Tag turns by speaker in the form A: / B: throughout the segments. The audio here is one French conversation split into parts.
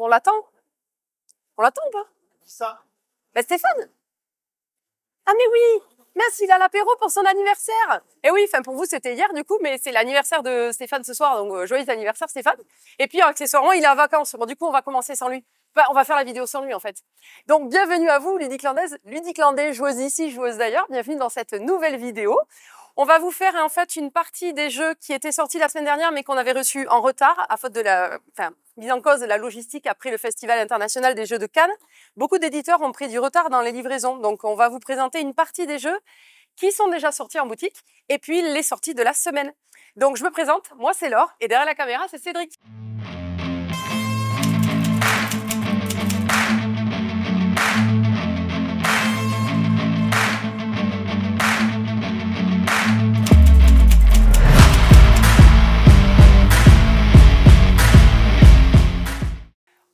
A: On l'attend? On l'attend ou pas?
B: Ça.
A: Ben Stéphane? Ah mais oui! Mince, il a l'apéro pour son anniversaire! Et oui, enfin pour vous c'était hier du coup, mais c'est l'anniversaire de Stéphane ce soir, donc joyeux anniversaire Stéphane. Et puis accessoirement, il est en vacances. Bon du coup, on va commencer sans lui. Enfin, on va faire la vidéo sans lui en fait. Donc bienvenue à vous, Ludiclandaise, Ludiclandais, joueuse ici, joueuse d'ailleurs. Bienvenue dans cette nouvelle vidéo. On va vous faire en fait une partie des jeux qui étaient sortis la semaine dernière mais qu'on avait reçus en retard à faute de la mise en cause de la logistique après le Festival international des jeux de Cannes. Beaucoup d'éditeurs ont pris du retard dans les livraisons, donc on va vous présenter une partie des jeux qui sont déjà sortis en boutique et puis les sorties de la semaine. Donc je me présente, moi c'est Laure et derrière la caméra c'est Cédric.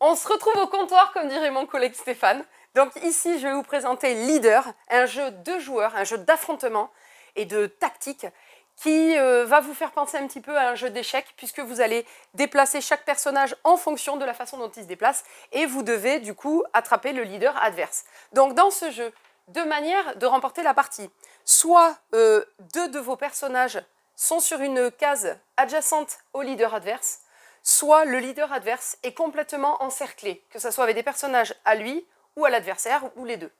A: On se retrouve au comptoir, comme dirait mon collègue Stéphane. Donc ici, je vais vous présenter Leader, un jeu de joueurs, un jeu d'affrontement et de tactique qui va vous faire penser un petit peu à un jeu d'échecs puisque vous allez déplacer chaque personnage en fonction de la façon dont il se déplace et vous devez du coup attraper le leader adverse. Donc dans ce jeu, deux manières de remporter la partie. Soit deux de vos personnages sont sur une case adjacente au leader adverse, soit le leader adverse est complètement encerclé, que ce soit avec des personnages à lui ou à l'adversaire, ou les deux.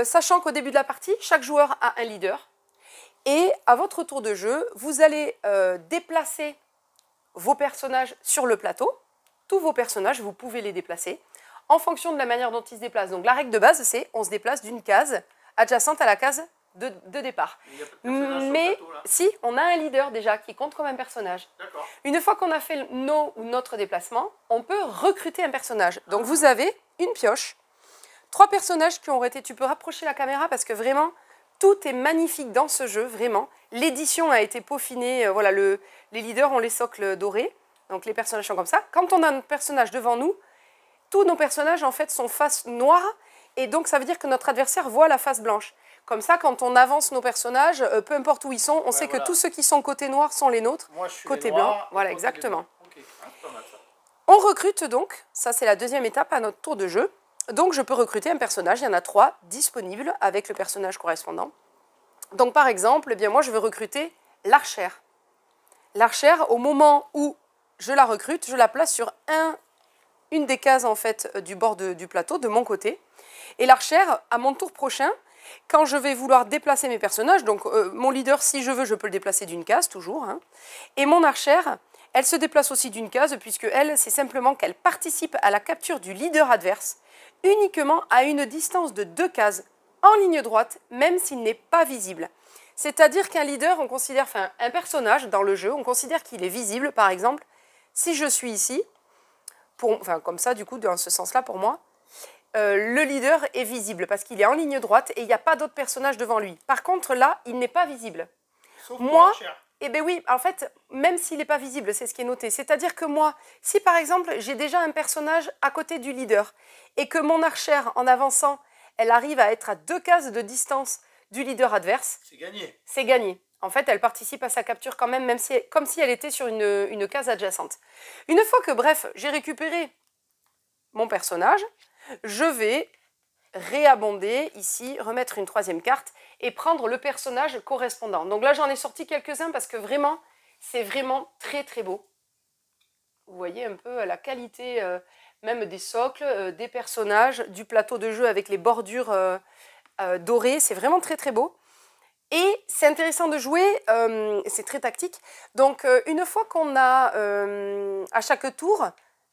A: Sachant qu'au début de la partie, chaque joueur a un leader, et à votre tour de jeu, vous allez déplacer vos personnages sur le plateau. Tous vos personnages, vous pouvez les déplacer en fonction de la manière dont ils se déplacent. Donc la règle de base, c'est on se déplace d'une case adjacente à la case de départ. Mais si, on a un leader déjà qui compte comme un personnage. Une fois qu'on a fait nos ou notre déplacement, on peut recruter un personnage. Donc vous avez une pioche, 3 personnages qui ont été... Tu peux rapprocher la caméra parce que vraiment, tout est magnifique dans ce jeu, vraiment. L'édition a été peaufinée, voilà, les leaders ont les socles dorés, donc les personnages sont comme ça. Quand on a un personnage devant nous, tous nos personnages en fait sont face noire, et donc ça veut dire que notre adversaire voit la face blanche. Comme ça, quand on avance nos personnages, peu importe où ils sont, on sait que tous ceux qui sont côté noir sont les nôtres, côté blanc. Voilà, exactement.
B: Okay. Ah, pas mal, ça.
A: On recrute donc, ça c'est la deuxième étape à notre tour de jeu. Donc je peux recruter un personnage, il y en a 3 disponibles avec le personnage correspondant. Donc par exemple, eh bien, moi je veux recruter l'archère. L'archère, au moment où je la recrute, je la place sur une des cases en fait du bord du plateau, de mon côté. Et l'archère, à mon tour prochain, quand je vais vouloir déplacer mes personnages, donc mon leader, si je veux, je peux le déplacer d'une case, toujours. Hein, et mon archère, elle se déplace aussi d'une case, puisque elle, c'est simplement qu'elle participe à la capture du leader adverse, uniquement à une distance de 2 cases, en ligne droite, même s'il n'est pas visible. C'est-à-dire qu'un leader, on considère, enfin un personnage dans le jeu, on considère qu'il est visible, par exemple, si je suis ici, comme ça, du coup, dans ce sens-là, pour moi, le leader est visible parce qu'il est en ligne droite et il n'y a pas d'autres personnages devant lui. Par contre, là, il n'est pas visible.
B: Sauf
A: moi, eh bien oui, en fait, même s'il n'est pas visible, c'est ce qui est noté. C'est-à-dire que moi, si par exemple, j'ai déjà un personnage à côté du leader et que mon archère, en avançant, elle arrive à être à 2 cases de distance du leader adverse,
B: c'est gagné.
A: C'est gagné. En fait, elle participe à sa capture quand même, comme si elle était sur une case adjacente. Une fois que, bref, j'ai récupéré mon personnage, je vais réabonder ici, remettre une 3e carte et prendre le personnage correspondant. Donc là, j'en ai sorti quelques-uns parce que vraiment, c'est vraiment très très beau. Vous voyez un peu la qualité même des socles, des personnages, du plateau de jeu avec les bordures dorées. C'est vraiment très très beau. Et c'est intéressant de jouer, c'est très tactique. Donc une fois qu'on a à chaque tour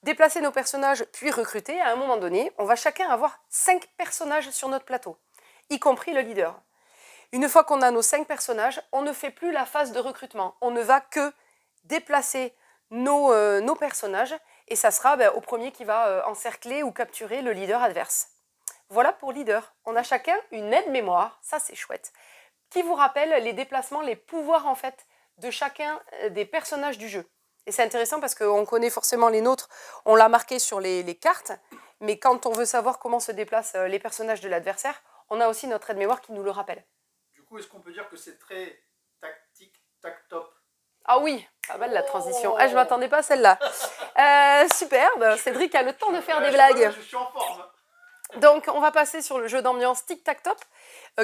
A: déplacer nos personnages puis recruter, à un moment donné, on va chacun avoir 5 personnages sur notre plateau, y compris le leader. Une fois qu'on a nos 5 personnages, on ne fait plus la phase de recrutement. On ne va que déplacer nos personnages et ça sera au premier qui va encercler ou capturer le leader adverse. Voilà pour leader. On a chacun une aide-mémoire, ça c'est chouette, qui vous rappelle les déplacements, les pouvoirs en fait de chacun des personnages du jeu. Et c'est intéressant parce qu'on connaît forcément les nôtres, on l'a marqué sur les cartes, mais quand on veut savoir comment se déplacent les personnages de l'adversaire, on a aussi notre aide-mémoire qui nous le rappelle.
B: Du coup, est-ce qu'on peut dire que c'est très tactique, tac-top?
A: Ah oui, pas mal la transition. Ah, je m'attendais pas à celle-là. Superbe, Cédric a le temps de faire des blagues.
B: Je suis en forme.
A: Donc, on va passer sur le jeu d'ambiance tic-tac-top,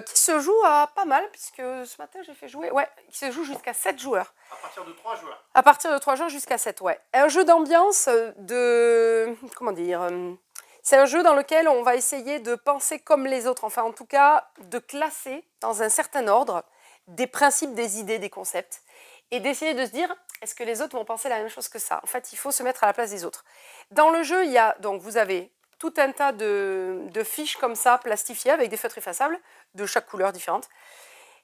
A: qui se joue à pas mal, puisque ce matin, j'ai fait jouer... Ouais, qui se joue jusqu'à 7 joueurs.
B: À partir de 3 joueurs.
A: À partir de 3 joueurs jusqu'à 7, ouais. Un jeu d'ambiance de... Comment dire c'est un jeu dans lequel on va essayer de penser comme les autres, enfin en tout cas, de classer dans un certain ordre des principes, des idées, des concepts, et d'essayer de se dire, est-ce que les autres vont penser la même chose que ça? En fait, il faut se mettre à la place des autres. Dans le jeu, il y a, donc vous avez tout un tas de fiches comme ça, plastifiées, avec des feutres effaçables, de chaque couleur différente.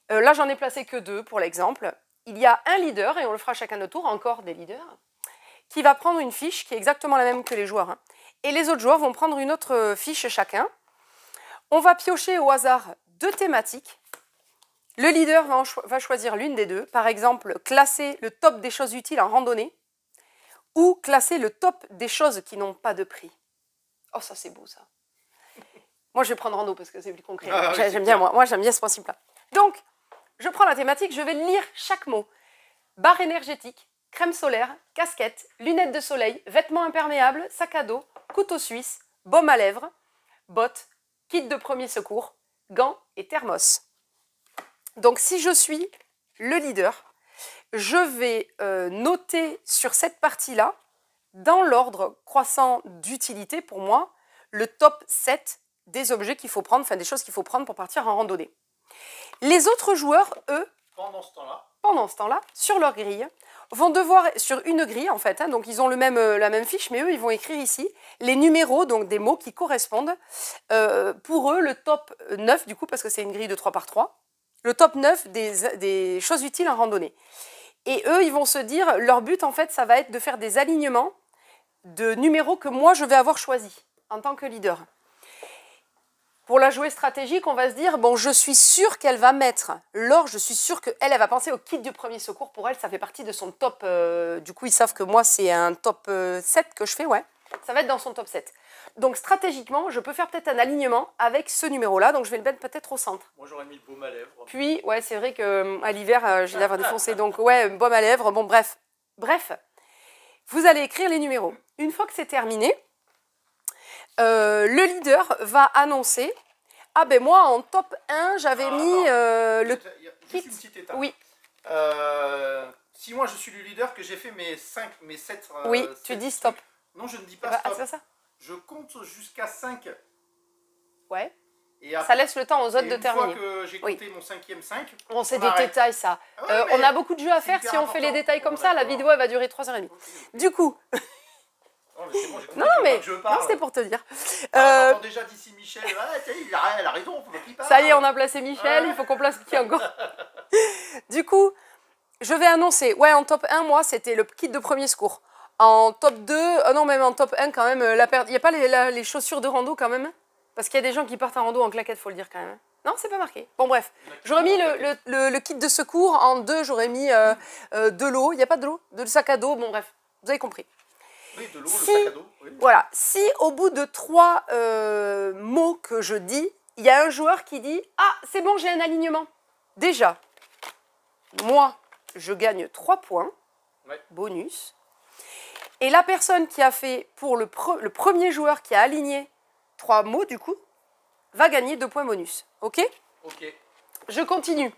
A: Là, j'en ai placé que 2 pour l'exemple. Il y a un leader, et on le fera chacun notre tour, encore des leaders, qui va prendre une fiche qui est exactement la même que les joueurs. Et les autres joueurs vont prendre une autre fiche chacun. On va piocher au hasard 2 thématiques. Le leader va choisir l'une des 2. Par exemple, classer le top des choses utiles en randonnée ou classer le top des choses qui n'ont pas de prix. Oh, ça c'est beau ça. Moi, je vais prendre rando parce que c'est plus concret.
B: Ah, oui,
A: j'aime bien, moi j'aime bien ce principe-là. Donc, je prends la thématique, je vais lire chaque mot. Barre énergétique, crème solaire, casquette, lunettes de soleil, vêtements imperméables, sac à dos, couteau suisse, baume à lèvres, bottes, kit de premier secours, gants et thermos. Donc si je suis le leader, je vais noter sur cette partie-là, dans l'ordre croissant d'utilité pour moi, le top 7 des objets qu'il faut prendre, enfin des choses qu'il faut prendre pour partir en randonnée. Les autres joueurs, eux, pendant ce temps-là, sur leur grille, vont devoir, sur une grille en fait, donc ils ont la même fiche, mais eux, ils vont écrire ici les numéros, donc des mots qui correspondent. Pour eux, le top 9, du coup, parce que c'est une grille de 3 par 3, le top 9 des choses utiles en randonnée. Et eux, ils vont se dire, leur but, en fait, ça va être de faire des alignements de numéros que moi, je vais avoir choisis en tant que leader. Pour la jouer stratégique, on va se dire, bon, je suis sûre qu'elle va mettre l'or, je suis sûre qu'elle va penser au kit du premier secours. Pour elle, ça fait partie de son top. Du coup, ils savent que moi, c'est un top 7 que je fais, ouais. Ça va être dans son top 7. Donc, stratégiquement, je peux faire peut-être un alignement avec ce numéro-là. Donc, je vais le mettre peut-être au centre.
B: Moi, j'aurais mis le baume à lèvres.
A: Puis, ouais, c'est vrai qu'à l'hiver, j'ai les lèvres défoncées. Donc, ouais, baume à lèvres. Bon, bref. Bref, vous allez écrire les numéros. Une fois que c'est terminé, le leader va annoncer, ah ben moi en top 1 j'avais mis le kit.
B: Juste une petite étape.
A: Oui.
B: Si moi je suis le leader, que j'ai fait mes 7...
A: oui, tu dis stop.
B: Non, je ne dis pas stop.
A: C'est ça.
B: Je compte jusqu'à 5.
A: Ouais.
B: Et après,
A: ça laisse le temps aux autres de terminer.
B: Une fois que j'ai compté mon 5e 5,
A: bon, c'est des détails ça. Ah ouais, on a beaucoup de jeux à faire. Si on fait les détails comme ça, la vidéo elle va durer 3h30. Okay. Du coup...
B: Non, mais
A: c'était pour te dire.
B: J'entends déjà d'ici Michel, elle a raison, faut qu'il parle.
A: Ça y est, on a placé Michel, il faut qu'on place qui encore. Du coup, je vais annoncer, ouais, en top 1, moi, c'était le kit de premier secours. En top 2, non, même en top 1, quand même, il n'y a pas les chaussures de rando, quand même? Parce qu'il y a des gens qui partent en rando en claquettes, faut le dire, quand même. Non, c'est pas marqué. Bon, bref. J'aurais mis le kit de secours. En 2, j'aurais mis de l'eau. Il n'y a pas de l'eau? De sac à dos. Bon, bref. Vous avez compris.
B: Oui, de l'eau, le sac à dos. Oui.
A: Voilà. Si au bout de 3 mots que je dis, il y a un joueur qui dit « Ah, c'est bon, j'ai un alignement. » Déjà, moi, je gagne 3 points. Ouais. Bonus. Et la personne qui a fait, pour le premier joueur qui a aligné 3 mots, du coup, va gagner 2 points bonus. Ok?
B: Ok.
A: Je continue.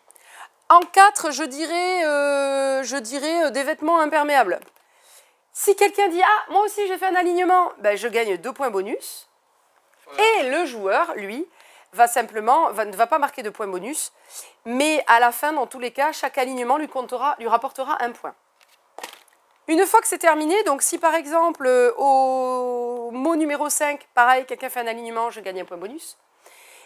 A: En 4, je dirais des vêtements imperméables. Si quelqu'un dit « Ah, moi aussi j'ai fait un alignement », ben, je gagne 2 points bonus. Voilà. Et le joueur, lui, ne va pas marquer de points bonus, mais à la fin, dans tous les cas, chaque alignement lui rapportera 1 point. Une fois que c'est terminé, donc si par exemple, au mot numéro 5, pareil, quelqu'un fait un alignement, je gagne 1 point bonus.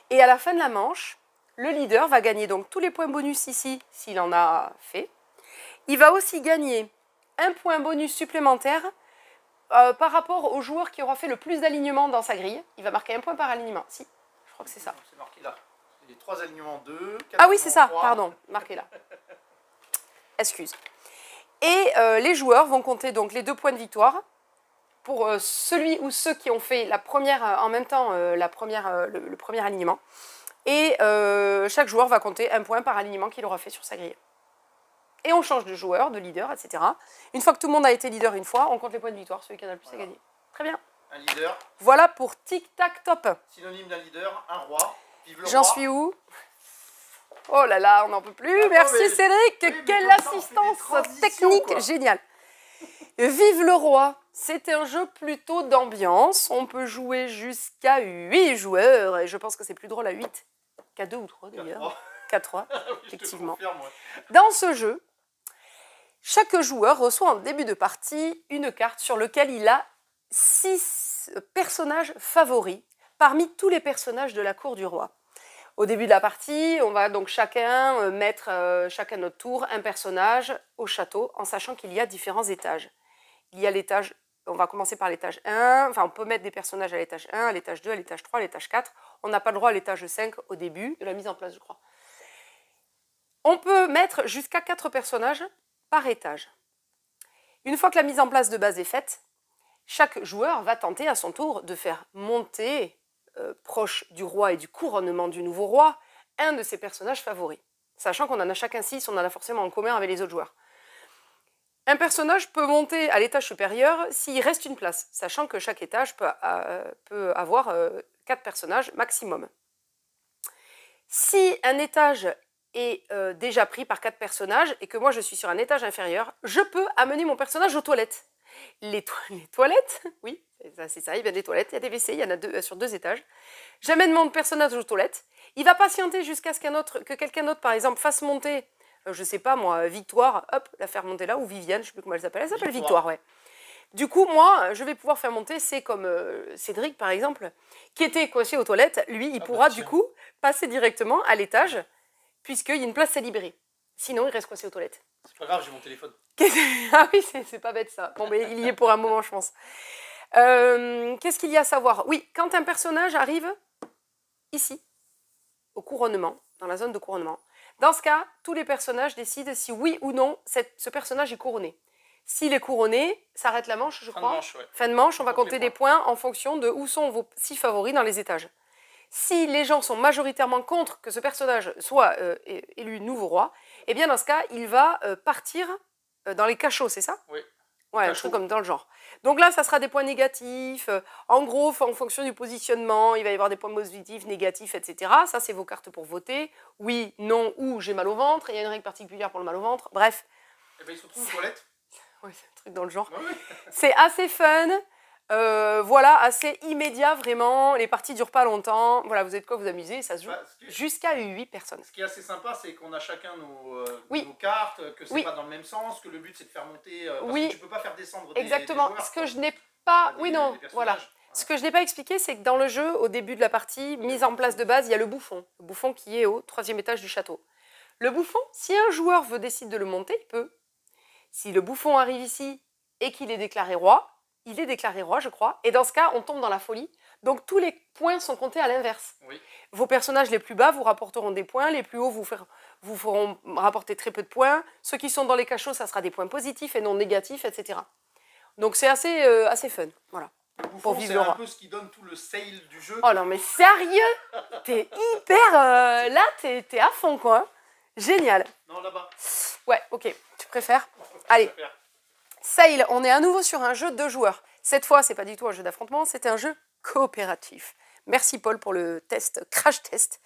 A: Et à la fin de la manche, le leader va gagner donc tous les points bonus ici, s'il en a fait. Il va aussi gagner 1 point bonus supplémentaire par rapport au joueur qui aura fait le plus d'alignements dans sa grille. Il va marquer 1 point par alignement. Si, je crois que c'est ça.
B: C'est marqué là. Les 3 alignements 2, 4
A: ah oui, c'est ça,
B: 3.
A: pardon, marqué là. Excuse. Et les joueurs vont compter donc les 2 points de victoire pour celui ou ceux qui ont fait la première, en même temps le premier alignement. Et chaque joueur va compter 1 point par alignement qu'il aura fait sur sa grille. et on change de joueur, de leader, etc. Une fois que tout le monde a été leader une fois, on compte les points de victoire, celui qui en a le plus à gagner. Très bien.
B: Un leader.
A: Voilà pour tic-tac-top.
B: Synonyme d'un leader, un roi. Vive le roi.
A: J'en suis où? Oh là là, on n'en peut plus.
B: Attends,
A: merci
B: mais...
A: Cédric,
B: oui,
A: quelle
B: ça,
A: assistance technique,
B: quoi.
A: génial. Vive le roi, c'est un jeu plutôt d'ambiance. On peut jouer jusqu'à 8 joueurs et je pense que c'est plus drôle à 8 qu'à 2 ou 3 d'ailleurs. 4-3, effectivement.
B: Confirme, ouais.
A: Dans ce jeu, chaque joueur reçoit en début de partie une carte sur laquelle il a 6 personnages favoris parmi tous les personnages de la cour du roi. Au début de la partie, on va donc chacun mettre, chacun notre tour, un personnage au château, en sachant qu'il y a différents étages. Il y a l'étage, on va commencer par l'étage 1, enfin on peut mettre des personnages à l'étage 1, à l'étage 2, à l'étage 3, à l'étage 4. On n'a pas le droit à l'étage 5 au début de la mise en place, je crois. On peut mettre jusqu'à 4 personnages par étage. Une fois que la mise en place de base est faite, chaque joueur va tenter à son tour de faire monter, proche du roi et du couronnement du nouveau roi, un de ses personnages favoris. Sachant qu'on en a chacun 6, on en a forcément en commun avec les autres joueurs. Un personnage peut monter à l'étage supérieur s'il reste une place, sachant que chaque étage peut avoir 4 personnages maximum. Si un étage est déjà pris par 4 personnages et que moi je suis sur un étage inférieur, je peux amener mon personnage aux toilettes. Les toilettes, oui, c'est ça, il y a des toilettes, il y a des WC, il y en a sur 2 étages. J'amène mon personnage aux toilettes, il va patienter jusqu'à ce que quelqu'un d'autre, par exemple, fasse monter, je sais pas moi, Victoire, hop, la faire monter là, ou Viviane, je sais plus comment elle s'appelle Victoire, ouais. Du coup, moi, je vais pouvoir faire monter, c'est comme Cédric, par exemple, qui était coincé aux toilettes, lui, il pourra du coup passer directement à l'étage, puisqu'il y a une place à libérer. Sinon, il reste coincé aux toilettes.
B: C'est pas grave, j'ai mon téléphone.
A: Ah oui, c'est pas bête ça. Bon, mais il y est pour un moment, je pense. Qu'est-ce qu'il y a à savoir? Oui, quand un personnage arrive ici, au couronnement, dans la zone de couronnement, dans ce cas, tous les personnages décident si oui ou non ce personnage est couronné. S'il est couronné, ça arrête la manche, je crois. Fin de manche, ouais. Fin de manche, on va compter des points en fonction de où sont vos 6 favoris dans les étages. Si les gens sont majoritairement contre que ce personnage soit élu nouveau roi, eh bien dans ce cas, il va partir dans les cachots, c'est ça? Oui. Ouais, un truc comme dans le genre. Donc là, ça sera des points négatifs. En gros, en fonction du positionnement, il va y avoir des points positifs, négatifs, etc. Ça, c'est vos cartes pour voter. Oui, non, ou j'ai mal au ventre. Il y a une règle particulière pour le mal au ventre. Bref.
B: Eh bien, ils se retrouvent aux toilettes.
A: Oui, c'est un truc dans le genre.
B: Ah oui.
A: C'est assez fun. Voilà, assez immédiat, vraiment. Les parties durent pas longtemps. Voilà, vous êtes quoi vous amuser. Ça se joue jusqu'à 8 personnes.
B: Ce qui est assez sympa, c'est qu'on a chacun nos cartes, que c'est pas dans le même sens, que le but c'est de faire monter. Parce que tu peux pas faire descendre des
A: exactement.
B: joueurs,
A: ce que je n'ai pas.
B: oui, non,
A: voilà. Ouais. Ce que je n'ai pas expliqué, c'est que dans le jeu, au début de la partie, mise en place de base, il y a le bouffon. Le bouffon qui est au 3e étage du château. Le bouffon, si un joueur décide de le monter, il peut. Si le bouffon arrive ici et qu'il est déclaré roi, il est déclaré roi, je crois. Et dans ce cas, on tombe dans la folie. Donc, tous les points sont comptés à l'inverse. Oui. Vos personnages les plus bas vous rapporteront des points. Les plus hauts vous feront rapporter très peu de points. Ceux qui sont dans les cachots, ça sera des points positifs et non négatifs, etc. Donc, c'est assez fun. Voilà.
B: Le bouffon, c'est un peu ce qui donne tout le sale du jeu.
A: Oh non, mais sérieux? T'es hyper... là, t'es à fond, quoi. Hein. Génial.
B: Non, là-bas.
A: Ouais, ok. Tu préfères? Allez. Sail, on est à nouveau sur un jeu de joueurs. Cette fois, c'est pas du tout un jeu d'affrontement, c'est un jeu coopératif. Merci Paul pour le test, crash test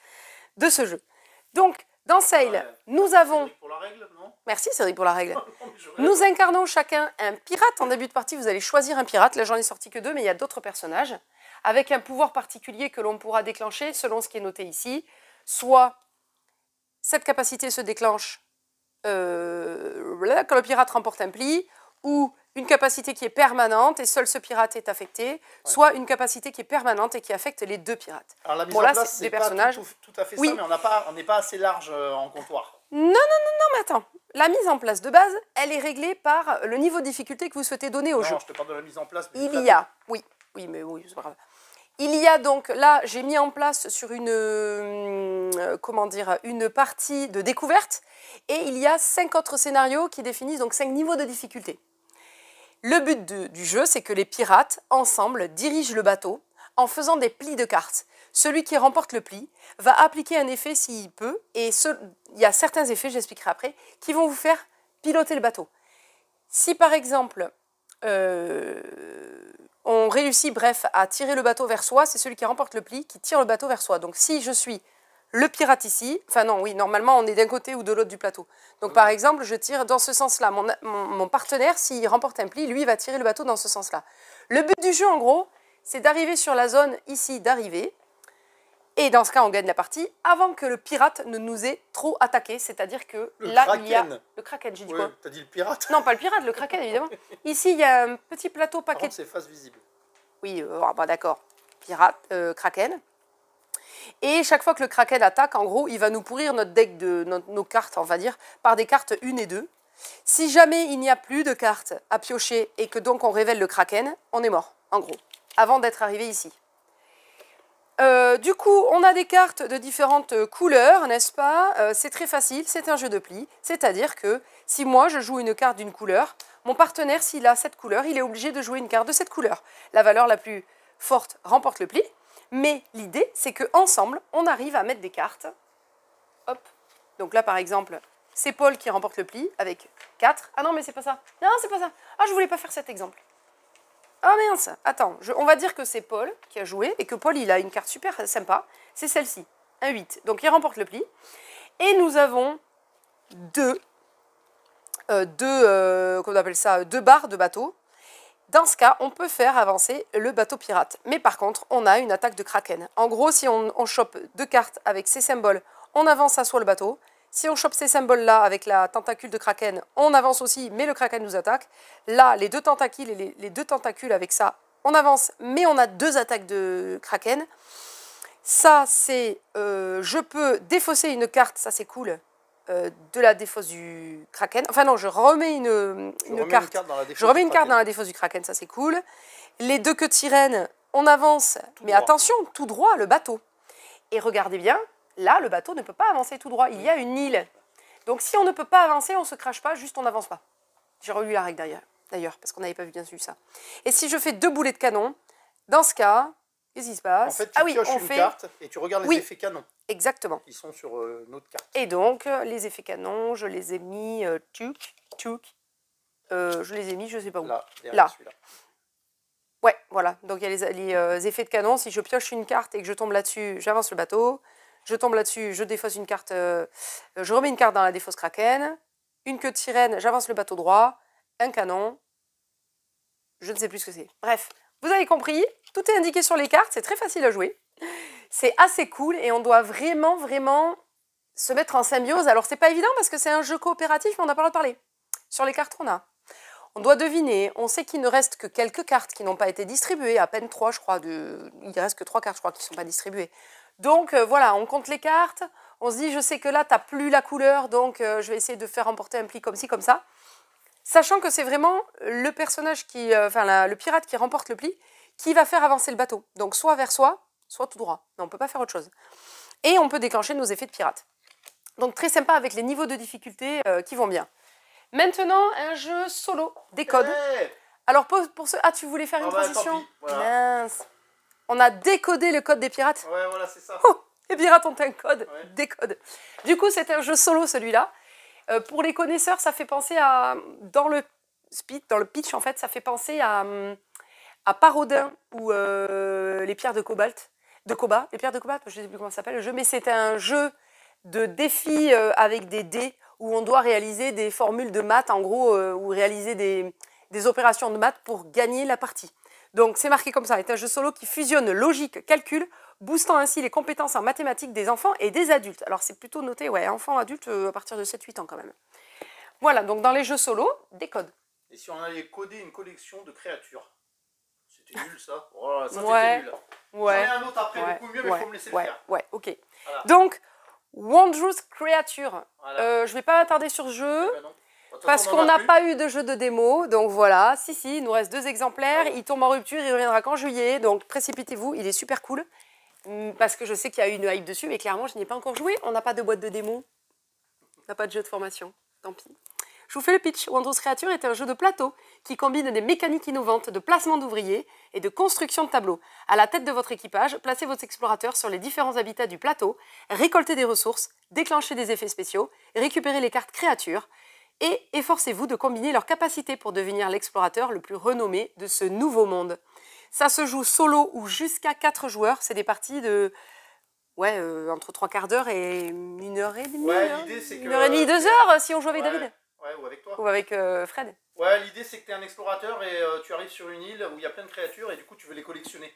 A: de ce jeu. Donc, dans Sail, nous avons...
B: Cédric pour la règle, non?
A: Merci Cédric pour la règle. Nous incarnons chacun un pirate. En début de partie, vous allez choisir un pirate. Là, j'en ai sorti que 2, mais il y a d'autres personnages. Avec un pouvoir particulier que l'on pourra déclencher selon ce qui est noté ici. Soit cette capacité se déclenche quand le pirate remporte un pli, ou une capacité qui est permanente et seul ce pirate est affecté, soit une capacité qui est permanente et qui affecte les 2 pirates.
B: Alors la mise en place, c'est pas tout à fait ça, mais on n'est pas assez large en comptoir.
A: Non, mais attends. La mise en place de base, elle est réglée par le niveau de difficulté que vous souhaitez donner au jeu.
B: Non, je te parle de la mise en place.
A: Oui, mais c'est pas grave. Il y a donc, là, j'ai mis en place sur une partie de découverte, et il y a 5 autres scénarios qui définissent donc 5 niveaux de difficulté. Le but du jeu, c'est que les pirates, ensemble, dirigent le bateau en faisant des plis de cartes. Celui qui remporte le pli va appliquer un effet s'il peut, et il y a certains effets, j'expliquerai après, qui vont vous faire piloter le bateau. Si par exemple, on réussit, bref, à tirer le bateau vers soi, c'est celui qui remporte le pli qui tire le bateau vers soi. Donc si je suis le pirate ici, enfin non, oui, normalement on est d'un côté ou de l'autre du plateau. Donc par exemple, je tire dans ce sens-là. Mon partenaire, s'il remporte un pli, lui va tirer le bateau dans ce sens-là. Le but du jeu, en gros, c'est d'arriver sur la zone ici d'arrivée. Et dans ce cas, on gagne la partie avant que le pirate ne nous ait trop attaqué. C'est-à-dire que il y a... Le Kraken, j'ai dit quoi?
B: T'as dit le pirate?
A: Non, pas le pirate, le Kraken, évidemment. Ici, il y a un petit plateau paquet...
B: Par contre, c'est face visible.
A: Oui, bah, d'accord. Pirate, Kraken. Et chaque fois que le Kraken attaque, en gros, il va nous pourrir notre deck de nos cartes, on va dire, par des cartes 1 et 2. Si jamais il n'y a plus de cartes à piocher et que donc on révèle le Kraken, on est mort, en gros, avant d'être arrivé ici. Du coup, on a des cartes de différentes couleurs, n'est-ce pas? C'est très facile, c'est un jeu de pli. C'est-à-dire que si moi, je joue une carte d'une couleur, mon partenaire, s'il a cette couleur, il est obligé de jouer une carte de cette couleur. La valeur la plus forte remporte le pli. Mais l'idée, c'est qu'ensemble, on arrive à mettre des cartes. Hop. Donc là, par exemple, c'est Paul qui remporte le pli avec 4. Ah non, mais c'est pas ça. Non, c'est pas ça. Ah, je voulais pas faire cet exemple. Ah mince, attends, on va dire que c'est Paul qui a joué et que Paul, il a une carte super sympa. C'est celle-ci, un 8. Donc il remporte le pli. Et nous avons deux barres de bateau. Dans ce cas, on peut faire avancer le bateau pirate. Mais par contre, on a une attaque de Kraken. En gros, si on chope 2 cartes avec ces symboles, on avance à soi le bateau. Si on chope ces symboles-là avec la tentacule de Kraken, on avance aussi, mais le Kraken nous attaque. Là, les 2 tentacules et les 2 tentacules avec ça, on avance, mais on a 2 attaques de Kraken. Ça, c'est... je peux défausser une carte, ça c'est cool, de la défausse du Kraken. Enfin non, je remets une carte dans la défausse du Kraken, ça c'est cool. Les 2 queues de sirène, on avance, mais attention, tout droit, le bateau. Et regardez bien, là, le bateau ne peut pas avancer tout droit, il y a une île. Donc si on ne peut pas avancer, on ne se crache pas, juste on n'avance pas. J'ai relu la règle d'ailleurs, parce qu'on n'avait pas bien vu ça. Et si je fais 2 boulets de canon, dans ce cas, qu'est-ce qui se passe?
B: En fait, tu pioches une carte et tu regardes les effets canon.
A: Exactement.
B: Ils sont sur notre carte.
A: Et donc, les effets canons, je les ai mis je les ai mis, je ne sais pas où. Là. Ouais, voilà. Donc, il y a les effets de canon. Si je pioche une carte et que je tombe là-dessus, j'avance le bateau. Je tombe là-dessus, je défausse une carte. Je remets une carte dans la défausse Kraken. Une queue de sirène, j'avance le bateau droit. Un canon. Je ne sais plus ce que c'est. Bref, vous avez compris. Tout est indiqué sur les cartes. C'est très facile à jouer. C'est assez cool et on doit vraiment, vraiment se mettre en symbiose. Alors, c'est pas évident parce que c'est un jeu coopératif, mais on n'a pas le droit de parler. Sur les cartes qu'on a. On doit deviner. On sait qu'il ne reste que quelques cartes qui n'ont pas été distribuées. À peine 3, je crois. Il ne reste que 3 cartes, je crois, qui ne sont pas distribuées. Donc, voilà, on compte les cartes. On se dit, je sais que là, tu n'as plus la couleur, donc je vais essayer de faire remporter un pli comme ci, comme ça. Sachant que c'est vraiment le personnage le pirate qui remporte le pli, qui va faire avancer le bateau. Donc, soit vers soi, soit tout droit. Mais on ne peut pas faire autre chose. Et on peut déclencher nos effets de pirate. Donc très sympa avec les niveaux de difficulté qui vont bien. Maintenant, un jeu solo, décode. Alors pour ceux... Ah, tu voulais faire une transition?
B: Tant pis, voilà.
A: Mince. On a décodé le code des pirates.
B: Ouais, voilà, c'est ça.
A: Oh, les pirates ont un code, décode. Du coup, c'est un jeu solo celui-là. Pour les connaisseurs, ça fait penser à... Dans le pitch, en fait, ça fait penser à Parodin ou les pierres de cobalt. Les pierres de cobalt, je ne sais plus comment ça s'appelle le jeu, mais c'est un jeu de défis avec des dés où on doit réaliser des formules de maths, en gros, ou réaliser des opérations de maths pour gagner la partie. Donc c'est marqué comme ça, c'est un jeu solo qui fusionne logique, calcul, boostant ainsi les compétences en mathématiques des enfants et des adultes. Alors c'est plutôt noté, ouais, enfants, adultes, à partir de 7-8 ans quand même. Voilà, donc dans les jeux solo, des codes.
B: Et si on allait coder une collection de créatures? C'était nul ça. Oh, ça c'était nul.
A: Ouais.
B: J'en ai un autre après, beaucoup mieux, mais il faut me laisser le faire.
A: Ouais, ok.
B: Voilà.
A: Donc, Wondrous Creature. Voilà. Je ne vais pas m'attarder sur ce jeu. Parce qu'on n'a pas eu de jeu de démo. Donc voilà, si, il nous reste 2 exemplaires. Il tombe en rupture, il reviendra qu'en juillet. Donc précipitez-vous, il est super cool. Parce que je sais qu'il y a eu une hype dessus, mais clairement, je n'y ai pas encore joué. On n'a pas de boîte de démo. On n'a pas de jeu de formation. Tant pis. Je vous fais le pitch. Wondrous Creature est un jeu de plateau qui combine des mécaniques innovantes de placement d'ouvriers et de construction de tableaux. À la tête de votre équipage, placez vos explorateurs sur les différents habitats du plateau, récoltez des ressources, déclenchez des effets spéciaux, récupérez les cartes créatures et efforcez-vous de combiner leurs capacités pour devenir l'explorateur le plus renommé de ce nouveau monde. Ça se joue solo ou jusqu'à 4 joueurs. C'est des parties de entre 3/4 d'heure et 1h30.
B: Ouais, l'idée c'est que...
A: 1h30, 2h si on joue avec David.
B: Ouais, ou avec toi.
A: Ou avec Fred.
B: Ouais, l'idée c'est que tu es un explorateur et tu arrives sur une île où il y a plein de créatures et du coup tu veux les collectionner.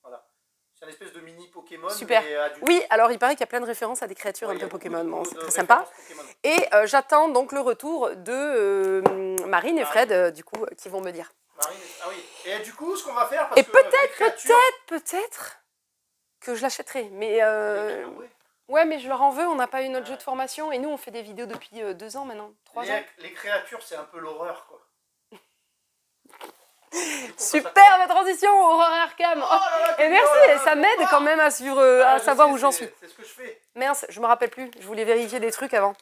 B: Voilà. C'est une espèce de mini Pokémon.
A: Super. Oui, alors il paraît qu'il y a plein de références à des créatures un peu Pokémon. Bon, c'est très sympa. Pokémon. Et j'attends donc le retour de Marine et Fred, du coup, qui vont me dire.
B: Marine, ah oui. Et du coup, ce qu'on va faire... Parce
A: et peut-être que je l'achèterai. Mais ouais, mais je leur en veux, on n'a pas eu notre jeu de formation et nous on fait des vidéos depuis 2 ans maintenant, 3 ans.
B: Les créatures, c'est un peu l'horreur, quoi.
A: Superbe transition, Horror Arkham. Et merci, ça m'aide quand même à savoir où j'en suis.
B: C'est ce que je fais.
A: Mince, je me rappelle plus, je voulais vérifier des trucs avant.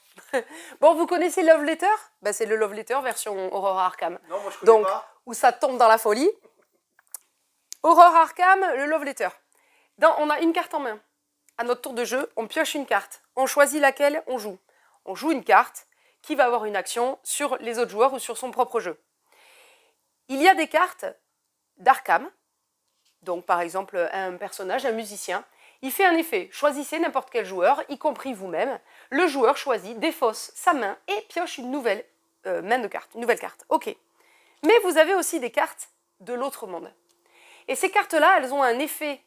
A: Bon, vous connaissez Love Letter? Bah, c'est le Love Letter version Horror Arkham.
B: Non, moi je connais pas.
A: Où ça tombe dans la folie. Horror Arkham, le Love Letter. On a une carte en main. À notre tour de jeu, on pioche une carte. On choisit laquelle on joue. On joue une carte qui va avoir une action sur les autres joueurs ou sur son propre jeu. Il y a des cartes d'Arkham. Donc par exemple, un personnage, un musicien. Il fait un effet. Choisissez n'importe quel joueur, y compris vous-même. Le joueur choisit, défausse sa main et pioche une nouvelle main de carte, une nouvelle carte. Ok. Mais vous avez aussi des cartes de l'autre monde. Et ces cartes-là, elles ont un effet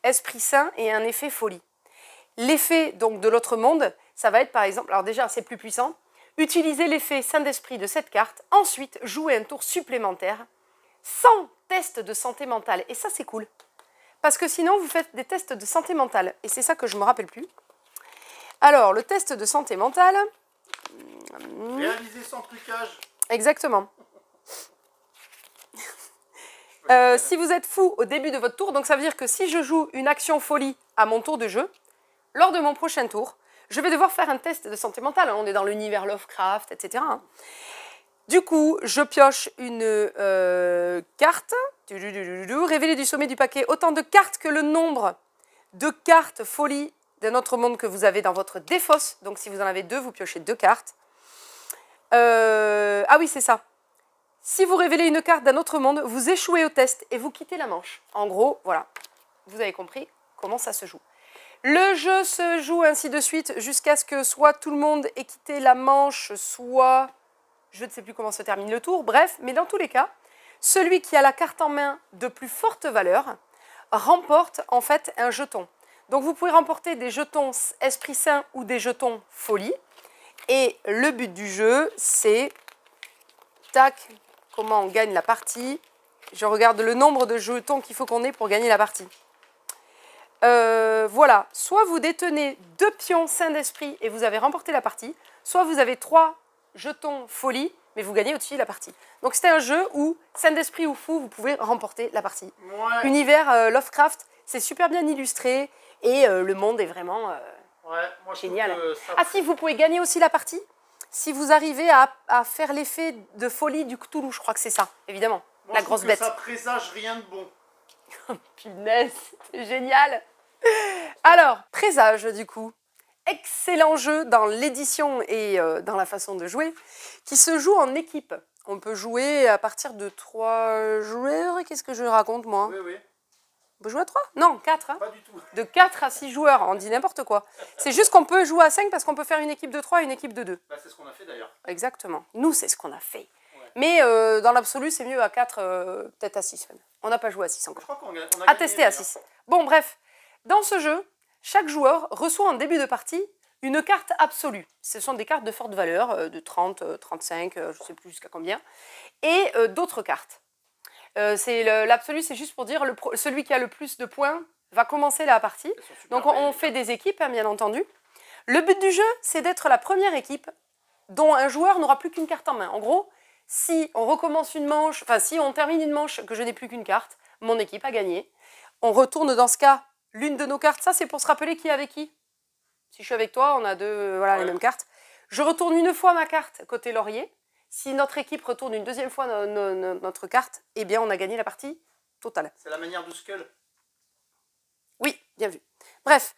A: Esprit Saint et un effet folie. L'effet donc de l'autre monde, ça va être par exemple, alors déjà c'est plus puissant, utilisez l'effet Saint d'Esprit de cette carte, ensuite jouez un tour supplémentaire sans test de santé mentale. Et ça c'est cool, parce que sinon vous faites des tests de santé mentale, et c'est ça que je me rappelle plus. Alors le test de santé mentale...
B: Réaliser sans trucage.
A: Exactement. Si vous êtes fou au début de votre tour, donc ça veut dire que si je joue une action folie à mon tour de jeu, lors de mon prochain tour, je vais devoir faire un test de santé mentale. On est dans l'univers Lovecraft, etc. Du coup, je pioche une carte. Révélez du sommet du paquet autant de cartes que le nombre de cartes folie d'un autre monde que vous avez dans votre défausse. Donc si vous en avez 2, vous piochez 2 cartes. Ah oui, c'est ça. Si vous révélez une carte d'un autre monde, vous échouez au test et vous quittez la manche. En gros, voilà. Vous avez compris comment ça se joue. Le jeu se joue ainsi de suite jusqu'à ce que soit tout le monde ait quitté la manche, soit... Je ne sais plus comment se termine le tour. Bref, mais dans tous les cas, celui qui a la carte en main de plus forte valeur remporte en fait un jeton. Donc vous pouvez remporter des jetons Esprit Saint ou des jetons Folie. Et le but du jeu, c'est... Tac, comment on gagne la partie. Je regarde le nombre de jetons qu'il faut qu'on ait pour gagner la partie. Voilà, soit vous détenez 2 pions Saint d'Esprit et vous avez remporté la partie, soit vous avez 3 jetons Folie, mais vous gagnez au-dessus de la partie. Donc c'était un jeu où Saint d'Esprit ou Fou, vous pouvez remporter la partie. Ouais. Univers Lovecraft, c'est super bien illustré et le monde est vraiment génial. Ah si, vous pouvez gagner aussi la partie si vous arrivez à faire l'effet de folie du Cthulhu, je crois que c'est ça, évidemment.
B: Moi, la grosse bête. Ça présage rien de bon.
A: Punaise, c'est génial. Alors, présage du coup. Excellent jeu dans l'édition et dans la façon de jouer, qui se joue en équipe. On peut jouer à partir de 3 joueurs. Qu'est-ce que je raconte, moi?
B: Oui, oui.
A: On peut jouer à 3? Non, 4. Hein.
B: Pas du tout.
A: De 4 à 6 joueurs, on dit n'importe quoi. C'est juste qu'on peut jouer à 5 parce qu'on peut faire une équipe de 3 et une équipe de 2.
B: Bah, c'est ce qu'on a fait d'ailleurs.
A: Exactement. Nous, c'est ce qu'on a fait. Ouais. Mais dans l'absolu, c'est mieux à 4, peut-être à 6. On n'a pas joué à 6 encore.
B: Je crois qu'on a
A: à tester à 6. Bon, bref. Dans ce jeu, chaque joueur reçoit en début de partie une carte absolue. Ce sont des cartes de forte valeur, de 30, 35, je ne sais plus jusqu'à combien, et d'autres cartes. L'absolu, c'est juste pour dire celui qui a le plus de points va commencer la partie. Donc on fait des équipes, hein, bien entendu. Le but du jeu, c'est d'être la première équipe dont un joueur n'aura plus qu'une carte en main. En gros, si on recommence une manche, enfin si on termine une manche que je n'ai plus qu'une carte, mon équipe a gagné. On retourne dans ce cas l'une de nos cartes. Ça, c'est pour se rappeler qui est avec qui. Si je suis avec toi, on a les mêmes cartes. Je retourne une fois ma carte côté laurier. Si notre équipe retourne une deuxième fois notre carte, eh bien, on a gagné la partie totale.
B: C'est la manière du Skull.
A: Oui, bien vu. Bref,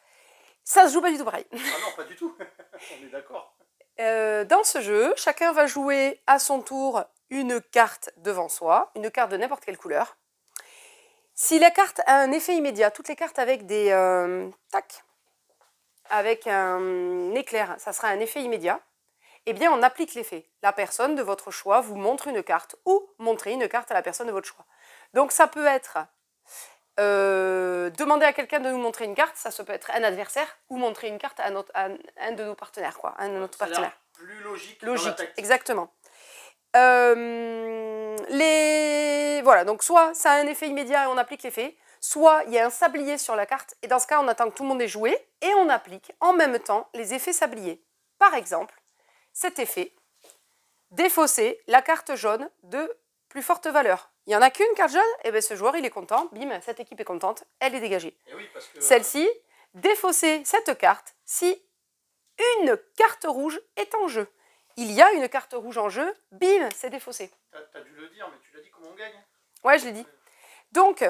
A: ça se joue pas du tout pareil.
B: Ah non, pas du tout. On est d'accord.
A: Dans ce jeu, chacun va jouer à son tour une carte devant soi, une carte de n'importe quelle couleur. Si la carte a un effet immédiat, toutes les cartes avec des avec un éclair, ça sera un effet immédiat, eh bien on applique l'effet. La personne de votre choix vous montre une carte ou montrez une carte à la personne de votre choix. Donc ça peut être demander à quelqu'un de nous montrer une carte, ça peut être un adversaire, ou montrer une carte à un de nos partenaires, quoi, un de notre partenaire.
B: Plus logique.
A: Logique, exactement. Voilà, donc soit ça a un effet immédiat et on applique l'effet, soit il y a un sablier sur la carte, et dans ce cas, on attend que tout le monde ait joué, et on applique en même temps les effets sabliers. Par exemple, cet effet, défausser la carte jaune de plus forte valeur. Il n'y en a qu'une carte jaune, et bien ce joueur il est content, bim, cette équipe est contente, elle est dégagée.
B: Oui,
A: celle-ci, défausser cette carte si une carte rouge est en jeu. Il y a une carte rouge en jeu, bim, c'est défaussé.
B: T'as dû le dire, mais tu l'as dit comment on gagne.
A: Ouais, je l'ai dit. Donc,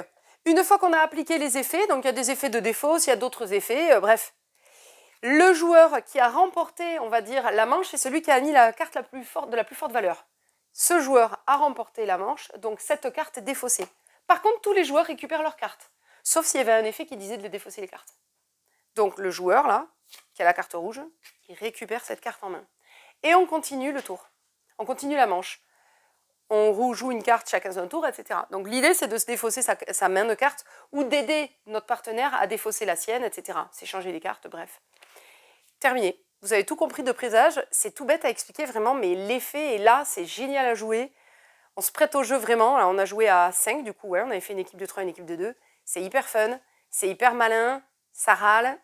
A: une fois qu'on a appliqué les effets, donc il y a des effets de défausse, il y a d'autres effets, bref. Le joueur qui a remporté, on va dire, la manche, c'est celui qui a mis la carte la plus forte, de la plus forte valeur. Ce joueur a remporté la manche, donc cette carte est défaussée. Par contre, tous les joueurs récupèrent leurs cartes, sauf s'il y avait un effet qui disait de les défausser les cartes. Donc le joueur, là, qui a la carte rouge, il récupère cette carte en main. Et on continue le tour. On continue la manche. On joue une carte chacun son tour, etc. Donc l'idée, c'est de se défausser sa main de carte ou d'aider notre partenaire à défausser la sienne, etc. S'échanger les cartes, bref. Terminé. Vous avez tout compris de présage. C'est tout bête à expliquer vraiment, mais l'effet est là, c'est génial à jouer. On se prête au jeu vraiment. Là, on a joué à 5, du coup, ouais, on avait fait une équipe de 3, une équipe de 2. C'est hyper fun, c'est hyper malin, ça râle,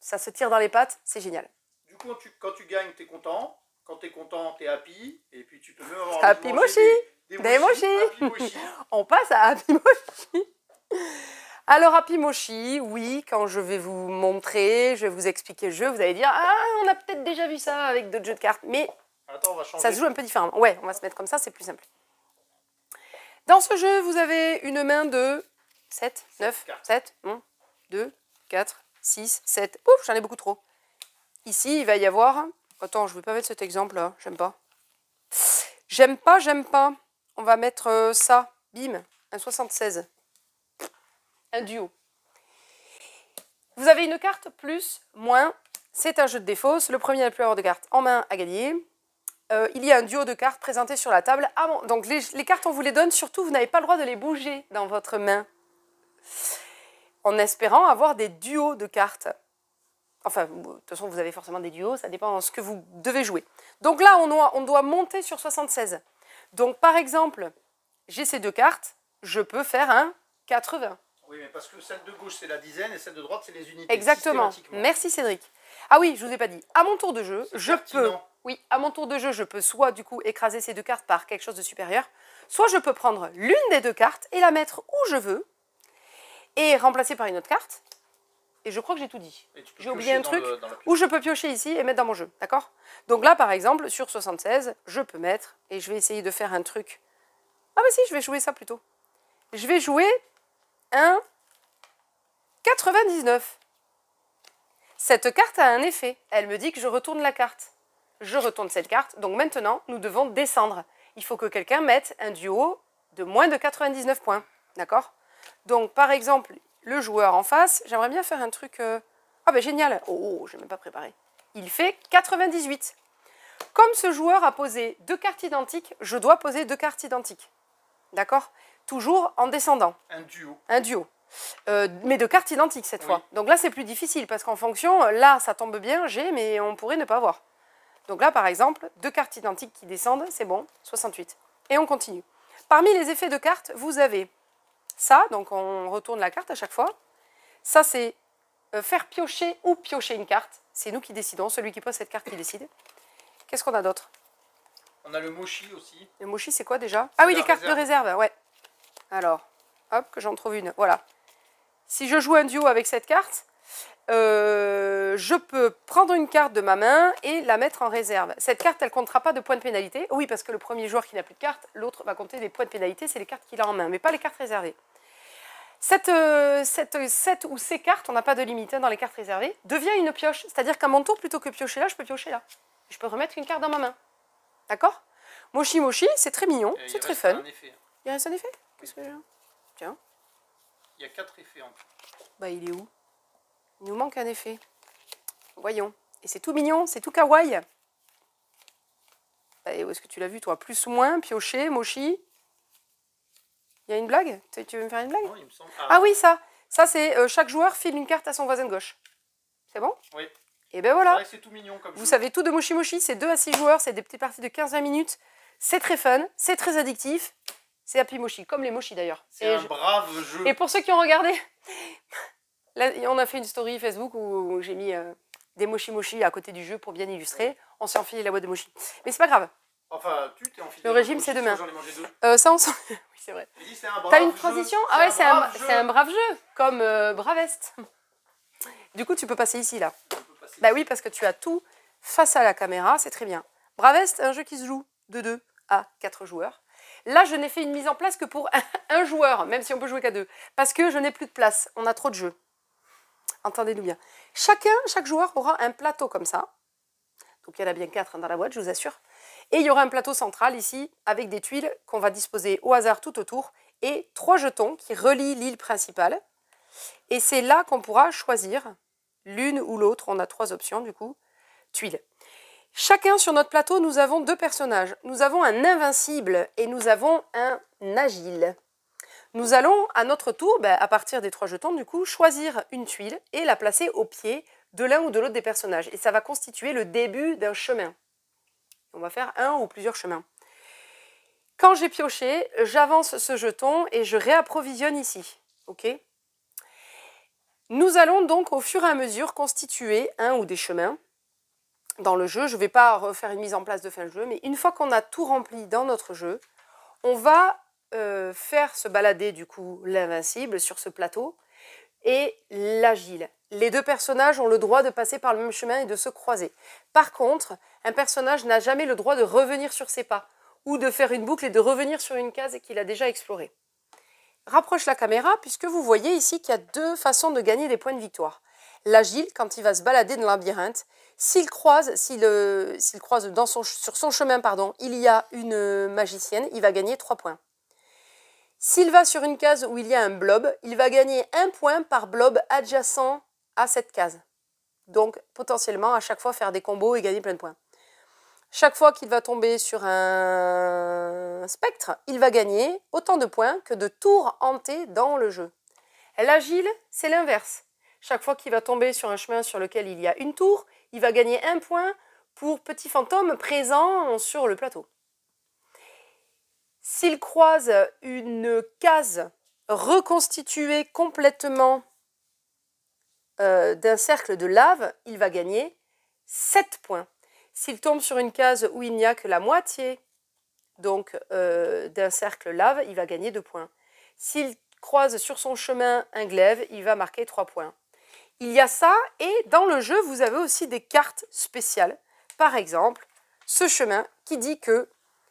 A: ça se tire dans les pattes, c'est génial.
B: Du coup, quand tu gagnes, t'es content. Quand t'es content, t'es happy. Et puis tu peux même avoir
A: Happy Mochi. Des mochi. On passe à Happy Mochi. Alors Happy Mochi, oui, quand je vais vous montrer, je vais vous expliquer le jeu, vous allez dire « Ah, on a peut-être déjà vu ça avec d'autres jeux de cartes. » Mais
B: attends, on va changer.
A: Ça se joue un peu différemment. Ouais, on va se mettre comme ça, c'est plus simple. Dans ce jeu, vous avez une main de 7, 9, 7, 1, 2, 4, 6, 7. Ouf, j'en ai beaucoup trop. Ici, il va y avoir... Attends, je ne vais pas mettre cet exemple-là, j'aime pas. J'aime pas. On va mettre ça, bim, un 76. Un duo. Vous avez une carte plus, moins. C'est un jeu de défausse. Le premier à ne plus avoir de cartes en main a gagné. Il y a un duo de cartes présenté sur la table. Ah bon, donc les cartes, on vous les donne. Surtout, vous n'avez pas le droit de les bouger dans votre main. En espérant avoir des duos de cartes. Enfin, de toute façon, vous avez forcément des duos. Ça dépend de ce que vous devez jouer. Donc là, on doit monter sur 76. Donc, par exemple, j'ai ces deux cartes. Je peux faire un 80.
B: Oui, mais parce que celle de gauche, c'est la dizaine et celle de droite, c'est les unités.
A: Exactement. Merci Cédric. Ah oui, je vous ai pas dit. À mon tour de jeu, je peux... Oui, à mon tour de jeu, je peux soit du coup écraser ces deux cartes par quelque chose de supérieur, soit je peux prendre l'une des deux cartes et la mettre où je veux et remplacer par une autre carte. Et je crois que j'ai tout dit. J'ai oublié un truc où je peux piocher ici et mettre dans mon jeu. D'accord? Donc là, par exemple, sur 76, je peux mettre, et je vais essayer de faire un truc. Ah bah si, je vais jouer ça plutôt. Je vais jouer un 99. Cette carte a un effet. Elle me dit que je retourne la carte. Je retourne cette carte. Donc maintenant, nous devons descendre. Il faut que quelqu'un mette un duo de moins de 99 points. D'accord? Donc, par exemple, le joueur en face, j'aimerais bien faire un truc... Ah ben génial. Oh, je n'ai même pas préparé. Il fait 98. Comme ce joueur a posé deux cartes identiques, je dois poser deux cartes identiques. D'accord? Toujours en descendant.
B: Un duo.
A: Un duo. Mais de cartes identiques cette fois. Donc là, c'est plus difficile parce qu'en fonction, là, ça tombe bien, j'ai, mais on pourrait ne pas avoir. Donc là, par exemple, deux cartes identiques qui descendent, c'est bon, 68. Et on continue. Parmi les effets de cartes, vous avez ça, donc on retourne la carte à chaque fois. Ça, c'est faire piocher ou piocher une carte. C'est nous qui décidons, celui qui pose cette carte qui décide. Qu'est-ce qu'on a d'autre?
B: On a le mochi aussi.
A: Le mochi, c'est quoi déjà? Ah oui, les cartes de réserve, ouais. Alors, hop, que j'en trouve une. Voilà. Si je joue un duo avec cette carte, je peux prendre une carte de ma main et la mettre en réserve. Cette carte, elle ne comptera pas de points de pénalité. Oui, parce que le premier joueur qui n'a plus de cartes, l'autre va compter des points de pénalité, c'est les cartes qu'il a en main, mais pas les cartes réservées. Cette ou ces cartes, on n'a pas de limite dans les cartes réservées, devient une pioche. C'est-à-dire qu'à mon tour, plutôt que piocher là, je peux piocher là. Je peux remettre une carte dans ma main. D'accord? Moshi Moshi, c'est très mignon, c'est très fun. Il reste un effet? Qu'est-ce que j'ai? Tiens.
B: Il y a 4 effets en tout.
A: Bah, il est où? Il nous manque un effet. Voyons. Et c'est tout mignon, c'est tout kawaii. Bah, où est-ce que tu l'as vu, toi? Plus ou moins, pioché, mochi. Il y a une blague? Tu veux me faire une blague?
B: Non, il me semble.
A: Ah oui, ça. Ça, c'est chaque joueur file une carte à son voisin de gauche. C'est bon?
B: Oui.
A: Et ben voilà.
B: C'est tout mignon comme
A: Vous
B: jeu.
A: savez tout de Moshi Moshi, c'est 2 à 6 joueurs, c'est des petites parties de 15-20 minutes. C'est très fun, c'est très addictif. C'est Happy Moshi, comme les Moshi d'ailleurs.
B: C'est un brave jeu.
A: Et pour ceux qui ont regardé, là, on a fait une story Facebook où j'ai mis des Moshi Moshi à côté du jeu pour bien illustrer. On s'est enfilé la boîte de Moshi. Mais c'est pas grave.
B: Enfin, tu t'es enfilé.
A: Le régime, c'est demain.
B: J'en ai mangé 2.
A: Ça, on s'en... oui, c'est vrai. T'as une transition? Ah ouais, c'est un brave jeu, comme Bravest. Du coup, tu peux passer ici, là. Bah oui, parce que tu as tout face à la caméra, c'est très bien. Bravest, un jeu qui se joue de 2 à 4 joueurs. Là, je n'ai fait une mise en place que pour un joueur, même si on peut jouer qu'à 2. Parce que je n'ai plus de place, on a trop de jeux. Entendez-nous bien. Chaque joueur aura un plateau comme ça. Donc il y en a bien 4 dans la boîte, je vous assure. Et il y aura un plateau central ici, avec des tuiles qu'on va disposer au hasard tout autour. Et 3 jetons qui relient l'île principale. Et c'est là qu'on pourra choisir l'une ou l'autre. On a 3 options du coup. Tuiles. Chacun sur notre plateau, nous avons 2 personnages. Nous avons un invincible et nous avons un agile. Nous allons à notre tour, à partir des 3 jetons du coup, choisir une tuile et la placer au pied de l'un ou de l'autre des personnages. Et ça va constituer le début d'un chemin. On va faire un ou plusieurs chemins. Quand j'ai pioché, j'avance ce jeton et je réapprovisionne ici. Ok ? Nous allons donc au fur et à mesure constituer un ou des chemins dans le jeu. Je ne vais pas refaire une mise en place de fin de jeu, mais une fois qu'on a tout rempli dans notre jeu, on va faire se balader du coup l'invincible sur ce plateau et l'agile. Les 2 personnages ont le droit de passer par le même chemin et de se croiser. Par contre, un personnage n'a jamais le droit de revenir sur ses pas ou de faire une boucle et de revenir sur une case qu'il a déjà explorée. Rapproche la caméra puisque vous voyez ici qu'il y a 2 façons de gagner des points de victoire. L'agile, quand il va se balader dans le labyrinthe, s'il croise sur son chemin, il y a une magicienne, il va gagner 3 points. S'il va sur une case où il y a un blob, il va gagner 1 point par blob adjacent à cette case. Donc, potentiellement, à chaque fois, faire des combos et gagner plein de points. Chaque fois qu'il va tomber sur un spectre, il va gagner autant de points que de tours hantés dans le jeu. L'agile, c'est l'inverse. Chaque fois qu'il va tomber sur un chemin sur lequel il y a une tour, il va gagner 1 point pour petit fantôme présent sur le plateau. S'il croise une case reconstituée complètement d'un cercle de lave, il va gagner 7 points. S'il tombe sur une case où il n'y a que la moitié d'un cercle lave, il va gagner 2 points. S'il croise sur son chemin un glaive, il va marquer 3 points. Il y a ça, et dans le jeu, vous avez aussi des cartes spéciales. Par exemple, ce chemin qui dit que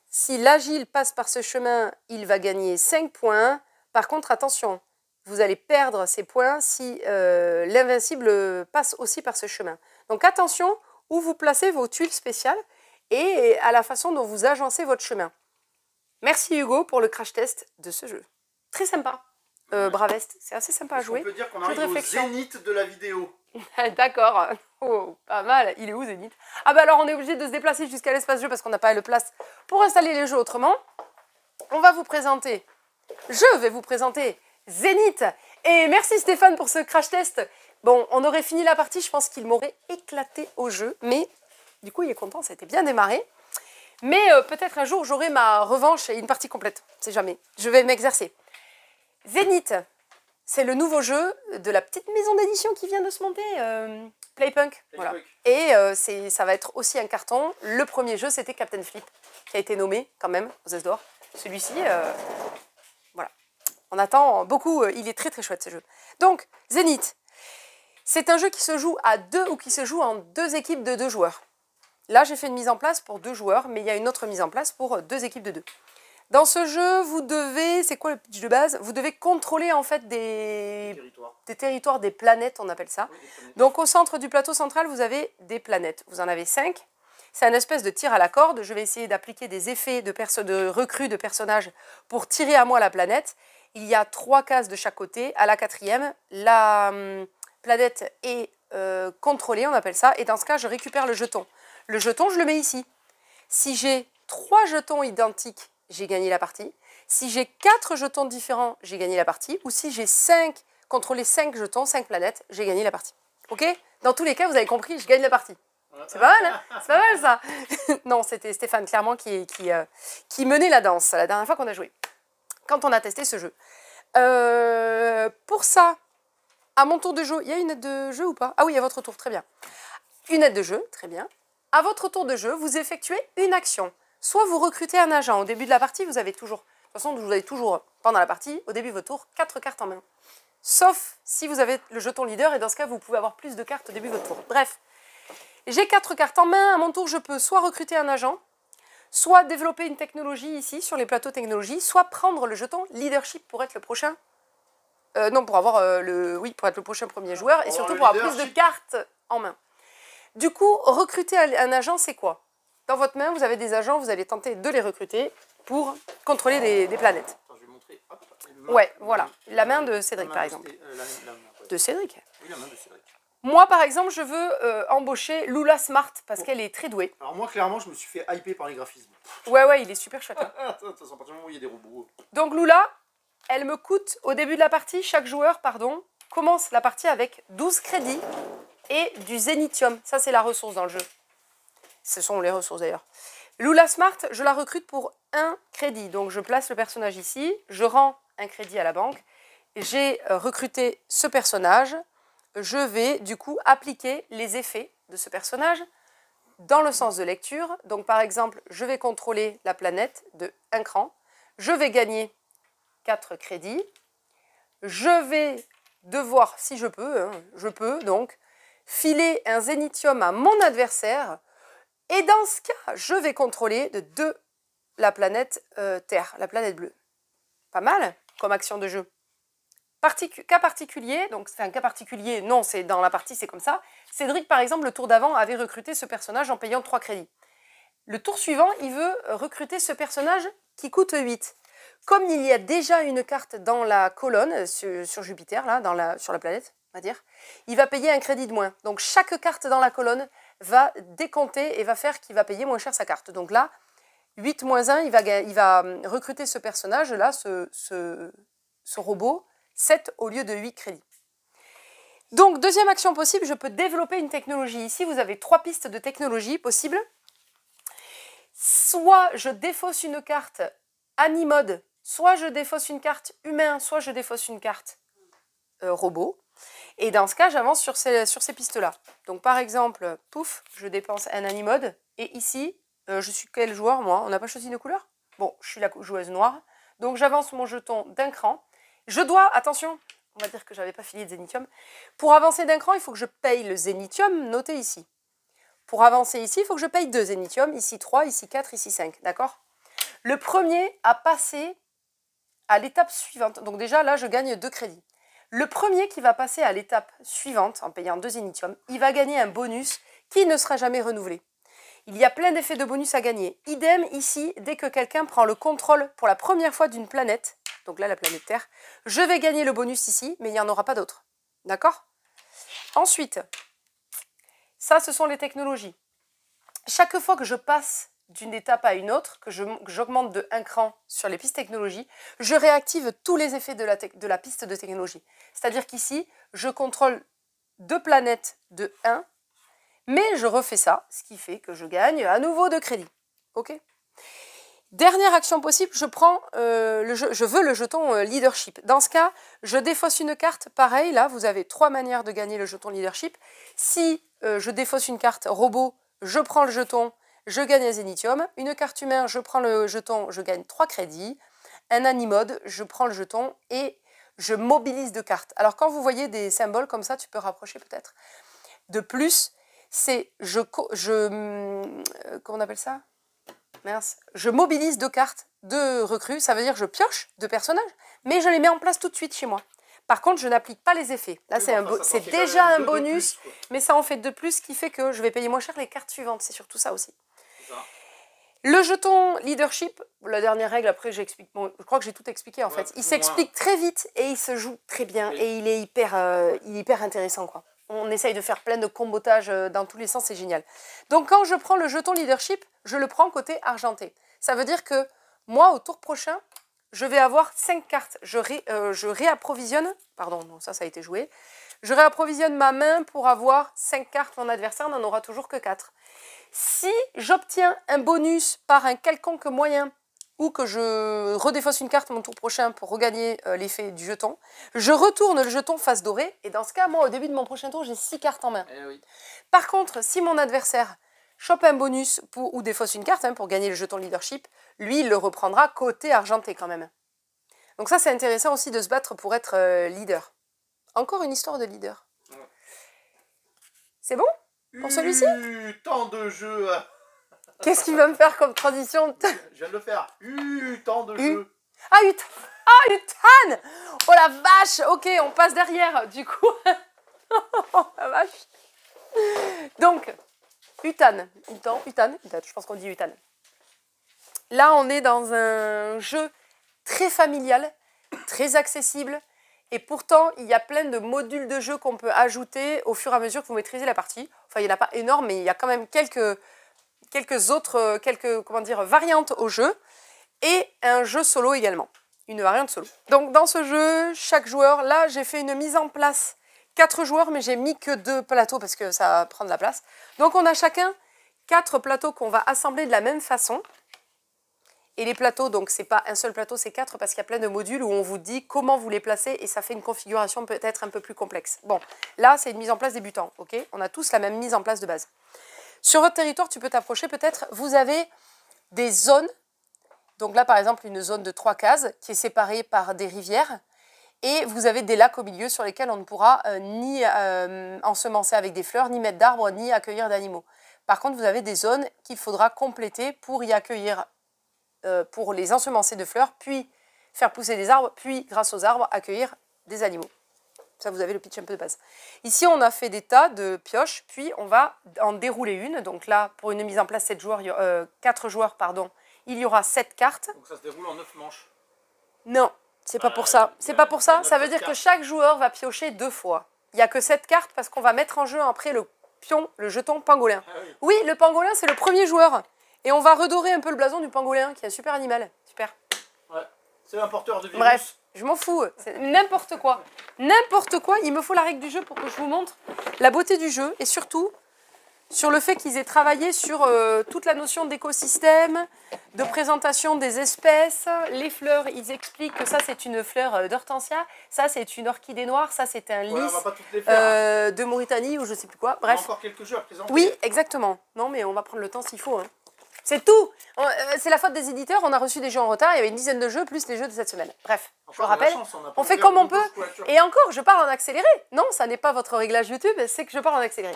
A: si l'agile passe par ce chemin, il va gagner 5 points. Par contre, attention, vous allez perdre ces points si l'invincible passe aussi par ce chemin. Donc attention où vous placez vos tuiles spéciales et à la façon dont vous agencez votre chemin. Merci Hugo pour le crash test de ce jeu. Très sympa. Bravest, c'est assez sympa à jouer.
B: On peut dire qu'on arrive au zénith de la vidéo.
A: D'accord. Oh, pas mal. Il est où Zénith? Ah bah alors on est obligé de se déplacer jusqu'à l'espace jeu parce qu'on n'a pas de place pour installer les jeux autrement. Je vais vous présenter Zénith. Et merci Stéphane pour ce crash test. Bon, on aurait fini la partie, je pense qu'il m'aurait éclaté au jeu. Mais du coup, il est content, ça a été bien démarré. Mais peut-être un jour, j'aurai ma revanche et une partie complète. C'est jamais. Je vais m'exercer. Zénith, c'est le nouveau jeu de la petite maison d'édition qui vient de se monter, Playpunk. Voilà. Et ça va être aussi un carton. Le premier jeu, c'était Captain Flip, qui a été nommé quand même aux As d'Or. Celui-ci, voilà. On attend beaucoup, il est très très chouette ce jeu. Donc, Zénith, c'est un jeu qui se joue à 2 ou qui se joue en 2 équipes de 2 joueurs. Là, j'ai fait une mise en place pour 2 joueurs, mais il y a une autre mise en place pour 2 équipes de 2. Dans ce jeu, vous devez, c'est quoi le pitch de base? Vous devez contrôler en fait des territoires, des planètes, on appelle ça. Oui, donc au centre du plateau central, vous avez des planètes. Vous en avez 5. C'est un espèce de tir à la corde. Je vais essayer d'appliquer des effets de recrues de personnages pour tirer à moi la planète. Il y a 3 cases de chaque côté. À la 4e, la planète est contrôlée, on appelle ça. Et dans ce cas, je récupère le jeton. Le jeton, je le mets ici. Si j'ai 3 jetons identiques, j'ai gagné la partie. Si j'ai 4 jetons différents, j'ai gagné la partie. Ou si j'ai contrôlé 5 jetons, 5 planètes, j'ai gagné la partie. Ok? Dans tous les cas, vous avez compris, je gagne la partie. C'est pas mal, hein? C'est pas mal ça. Non, c'était Stéphane clairement qui menait la danse la dernière fois qu'on a joué, quand on a testé ce jeu. Pour ça, à mon tour de jeu, il y a une aide de jeu ou pas? Ah oui, à votre tour, très bien. Une aide de jeu, très bien. À votre tour de jeu, vous effectuez une action. Soit vous recrutez un agent. Au début de la partie, vous avez toujours, de toute façon, vous avez toujours, pendant la partie, au début de votre tour, 4 cartes en main. Sauf si vous avez le jeton leader, et dans ce cas, vous pouvez avoir plus de cartes au début de votre tour. Bref, j'ai 4 cartes en main. À mon tour, je peux soit recruter un agent, soit développer une technologie ici, sur les plateaux technologie, soit prendre le jeton leadership pour être le prochain. Non, pour avoir pour être le prochain premier joueur, et surtout pour avoir plus de cartes en main. Du coup, recruter un agent, c'est quoi? Dans votre main, vous avez des agents, vous allez tenter de les recruter pour contrôler des planètes.
B: Attends, je vais montrer. Hop,
A: ouais, voilà. La main de Cédric, par exemple. De Cédric?
B: Oui, la main de Cédric.
A: Moi, par exemple, je veux embaucher Lula Smart parce qu'elle est très douée.
B: Alors moi, clairement, je me suis fait hyper par les graphismes.
A: Ouais, il est super chouette. Hein.
B: À partir du moment où il y a des robots.
A: Donc Lula, elle me coûte, au début de la partie, chaque joueur, commence la partie avec 12 crédits et du zénithium. Ça, c'est la ressource dans le jeu. Ce sont les ressources d'ailleurs. Lula Smart, je la recrute pour 1 crédit. Donc je place le personnage ici, je rends un crédit à la banque. J'ai recruté ce personnage. Je vais du coup appliquer les effets de ce personnage dans le sens de lecture. Donc par exemple, je vais contrôler la planète de 1 cran. Je vais gagner 4 crédits. Je vais devoir, si je peux, hein, je peux donc filer un zénithium à mon adversaire. Et dans ce cas, je vais contrôler de 2 la planète Terre, la planète bleue. Pas mal comme action de jeu. Cas particulier, donc c'est un cas particulier, non, c'est dans la partie, c'est comme ça. Cédric, par exemple, le tour d'avant, avait recruté ce personnage en payant 3 crédits. Le tour suivant, il veut recruter ce personnage qui coûte 8. Comme il y a déjà une carte dans la colonne, sur Jupiter, là, sur la planète, on va dire, il va payer un crédit de moins. Donc chaque carte dans la colonne va décompter et va faire qu'il va payer moins cher sa carte. Donc là, 8 moins 1, il va recruter ce personnage-là, ce robot, 7 au lieu de 8 crédits. Donc, deuxième action possible, je peux développer une technologie. Ici, vous avez 3 pistes de technologie possibles. Soit je défausse une carte Animode, soit je défausse une carte humain, soit je défausse une carte robot. Et dans ce cas, j'avance sur ces pistes-là. Donc, par exemple, pouf, je dépense un Animode. Et ici, je suis quel joueur, moi? On n'a pas choisi de couleur? Bon, je suis la joueuse noire. Donc, j'avance mon jeton d'1 cran. Je dois, attention, on va dire que je n'avais pas filé de zénithium. Pour avancer d'1 cran, il faut que je paye le zénithium noté ici. Pour avancer ici, il faut que je paye 2 zénithium, ici 3, ici 4, ici 5, d'accord? Le premier à passer à l'étape suivante, donc déjà là, je gagne 2 crédits. Le premier qui va passer à l'étape suivante, en payant 2 zénithium, il va gagner un bonus qui ne sera jamais renouvelé. Il y a plein d'effets de bonus à gagner. Idem ici, dès que quelqu'un prend le contrôle pour la première fois d'une planète, donc là la planète Terre, je vais gagner le bonus ici, mais il n'y en aura pas d'autres. D'accord? Ensuite, ça ce sont les technologies. Chaque fois que je passe d'une étape à une autre, que j'augmente de 1 cran sur les pistes technologie, je réactive tous les effets de la piste de technologie. C'est-à-dire qu'ici, je contrôle 2 planètes de 1, mais je refais ça, ce qui fait que je gagne à nouveau 2 crédits. Ok? Dernière action possible, je veux le jeton leadership. Dans ce cas, je défausse une carte. Pareil, là, vous avez 3 manières de gagner le jeton leadership. Si je défausse une carte robot, je prends le jeton, je gagne un zénithium. Une carte humain, je prends le jeton, je gagne 3 crédits. Un animode, je prends le jeton et je mobilise 2 cartes. Alors, quand vous voyez des symboles comme ça, tu peux rapprocher peut-être. De plus, c'est comment on appelle ça? Mince. Je mobilise 2 cartes de recrues, ça veut dire que je pioche 2 personnages, mais je les mets en place tout de suite chez moi. Par contre, je n'applique pas les effets. Là, c'est déjà un bonus, mais ça en fait de plus, ce qui fait que je vais payer moins cher les cartes suivantes. C'est surtout ça aussi.
B: c'est ça.
A: Le jeton leadership, la dernière règle, après j'explique, bon, je crois que j'ai tout expliqué en fait. Il s'explique très vite et il se joue très bien et il est hyper intéressant quoi. On essaye de faire plein de combotages dans tous les sens, c'est génial. Donc quand je prends le jeton leadership, je le prends côté argenté. Ça veut dire que moi, au tour prochain, je vais avoir 5 cartes. Je réapprovisionne, pardon, non, ça a été joué. Je réapprovisionne ma main pour avoir 5 cartes. Mon adversaire n'en aura toujours que 4. Si j'obtiens un bonus par un quelconque moyen ou que je redéfausse une carte mon tour prochain pour regagner l'effet du jeton, je retourne le jeton face dorée et dans ce cas, moi, au début de mon prochain tour, j'ai 6 cartes en main.
B: Oui.
A: Par contre, si mon adversaire chope un bonus ou défausse une carte pour gagner le jeton leadership, lui, il le reprendra côté argenté quand même. Donc ça, c'est intéressant aussi de se battre pour être leader. Encore une histoire de leader. Ouais. C'est bon pour celui-ci?
B: Tant de jeux.
A: Qu'est-ce qu'il va me faire comme transition?
B: Je viens de le faire. Tant de jeux.
A: Ah, Utan! Oh la vache! Ok, on passe derrière, du coup. Oh la vache. Donc, Utan, je pense qu'on dit Utan. Là, on est dans un jeu très familial, très accessible. Et pourtant, il y a plein de modules de jeu qu'on peut ajouter au fur et à mesure que vous maîtrisez la partie. Enfin, il n'y en a pas énorme, mais il y a quand même quelques variantes au jeu. Et un jeu solo également. Une variante solo. Donc, dans ce jeu, chaque joueur, là, j'ai fait une mise en place 4 joueurs, mais j'ai mis que 2 plateaux parce que ça prend de la place. Donc, on a chacun 4 plateaux qu'on va assembler de la même façon. Et les plateaux, donc c'est pas un seul plateau, c'est 4 parce qu'il y a plein de modules où on vous dit comment vous les placez et ça fait une configuration peut-être un peu plus complexe. Bon, là c'est une mise en place débutant, ok? On a tous la même mise en place de base. Sur votre territoire, tu peux t'approcher peut-être, vous avez des zones. Donc là par exemple une zone de 3 cases qui est séparée par des rivières. Et vous avez des lacs au milieu sur lesquels on ne pourra ni ensemencer avec des fleurs, ni mettre d'arbres, ni accueillir d'animaux. Par contre, vous avez des zones qu'il faudra compléter pour y accueillir pour les ensemencer de fleurs, puis faire pousser des arbres, puis grâce aux arbres, accueillir des animaux. Ça, vous avez le pitch un peu de base. Ici, on a fait des tas de pioches, puis on va en dérouler une. Donc là, pour une mise en place 4 joueurs, il y aura 7 cartes.
B: Donc ça se déroule en 9 manches.
A: Non, c'est pas pour ça. C'est pas pour ça. Ça veut dire que chaque joueur va piocher 2 fois. Il n'y a que 7 cartes parce qu'on va mettre en jeu après le jeton pangolin. Ah oui. Oui, le pangolin, c'est le premier joueur. Et on va redorer un peu le blason du pangolin, qui est un super animal. Super.
B: Ouais, c'est un porteur de virus.
A: Bref, je m'en fous. C'est n'importe quoi. N'importe quoi. Il me faut la règle du jeu pour que je vous montre la beauté du jeu. Et surtout, sur le fait qu'ils aient travaillé sur toute la notion d'écosystème, de présentation des espèces. Les fleurs, ils expliquent que ça, c'est une fleur d'hortensia. Ça, c'est une orchidée noire. Ça, c'est un lys de Mauritanie ou je sais plus quoi. Bref.
B: On a encore quelques jeux à présenter.
A: Oui, exactement. Non, mais on va prendre le temps s'il faut. Hein. C'est tout. C'est la faute des éditeurs. On a reçu des jeux en retard. Il y avait une dizaine de jeux, plus les jeux de cette semaine. Bref, je le rappelle. On fait comme on peut. Et encore, je parle en accéléré. Non, ça n'est pas votre réglage YouTube, c'est que je parle en accéléré.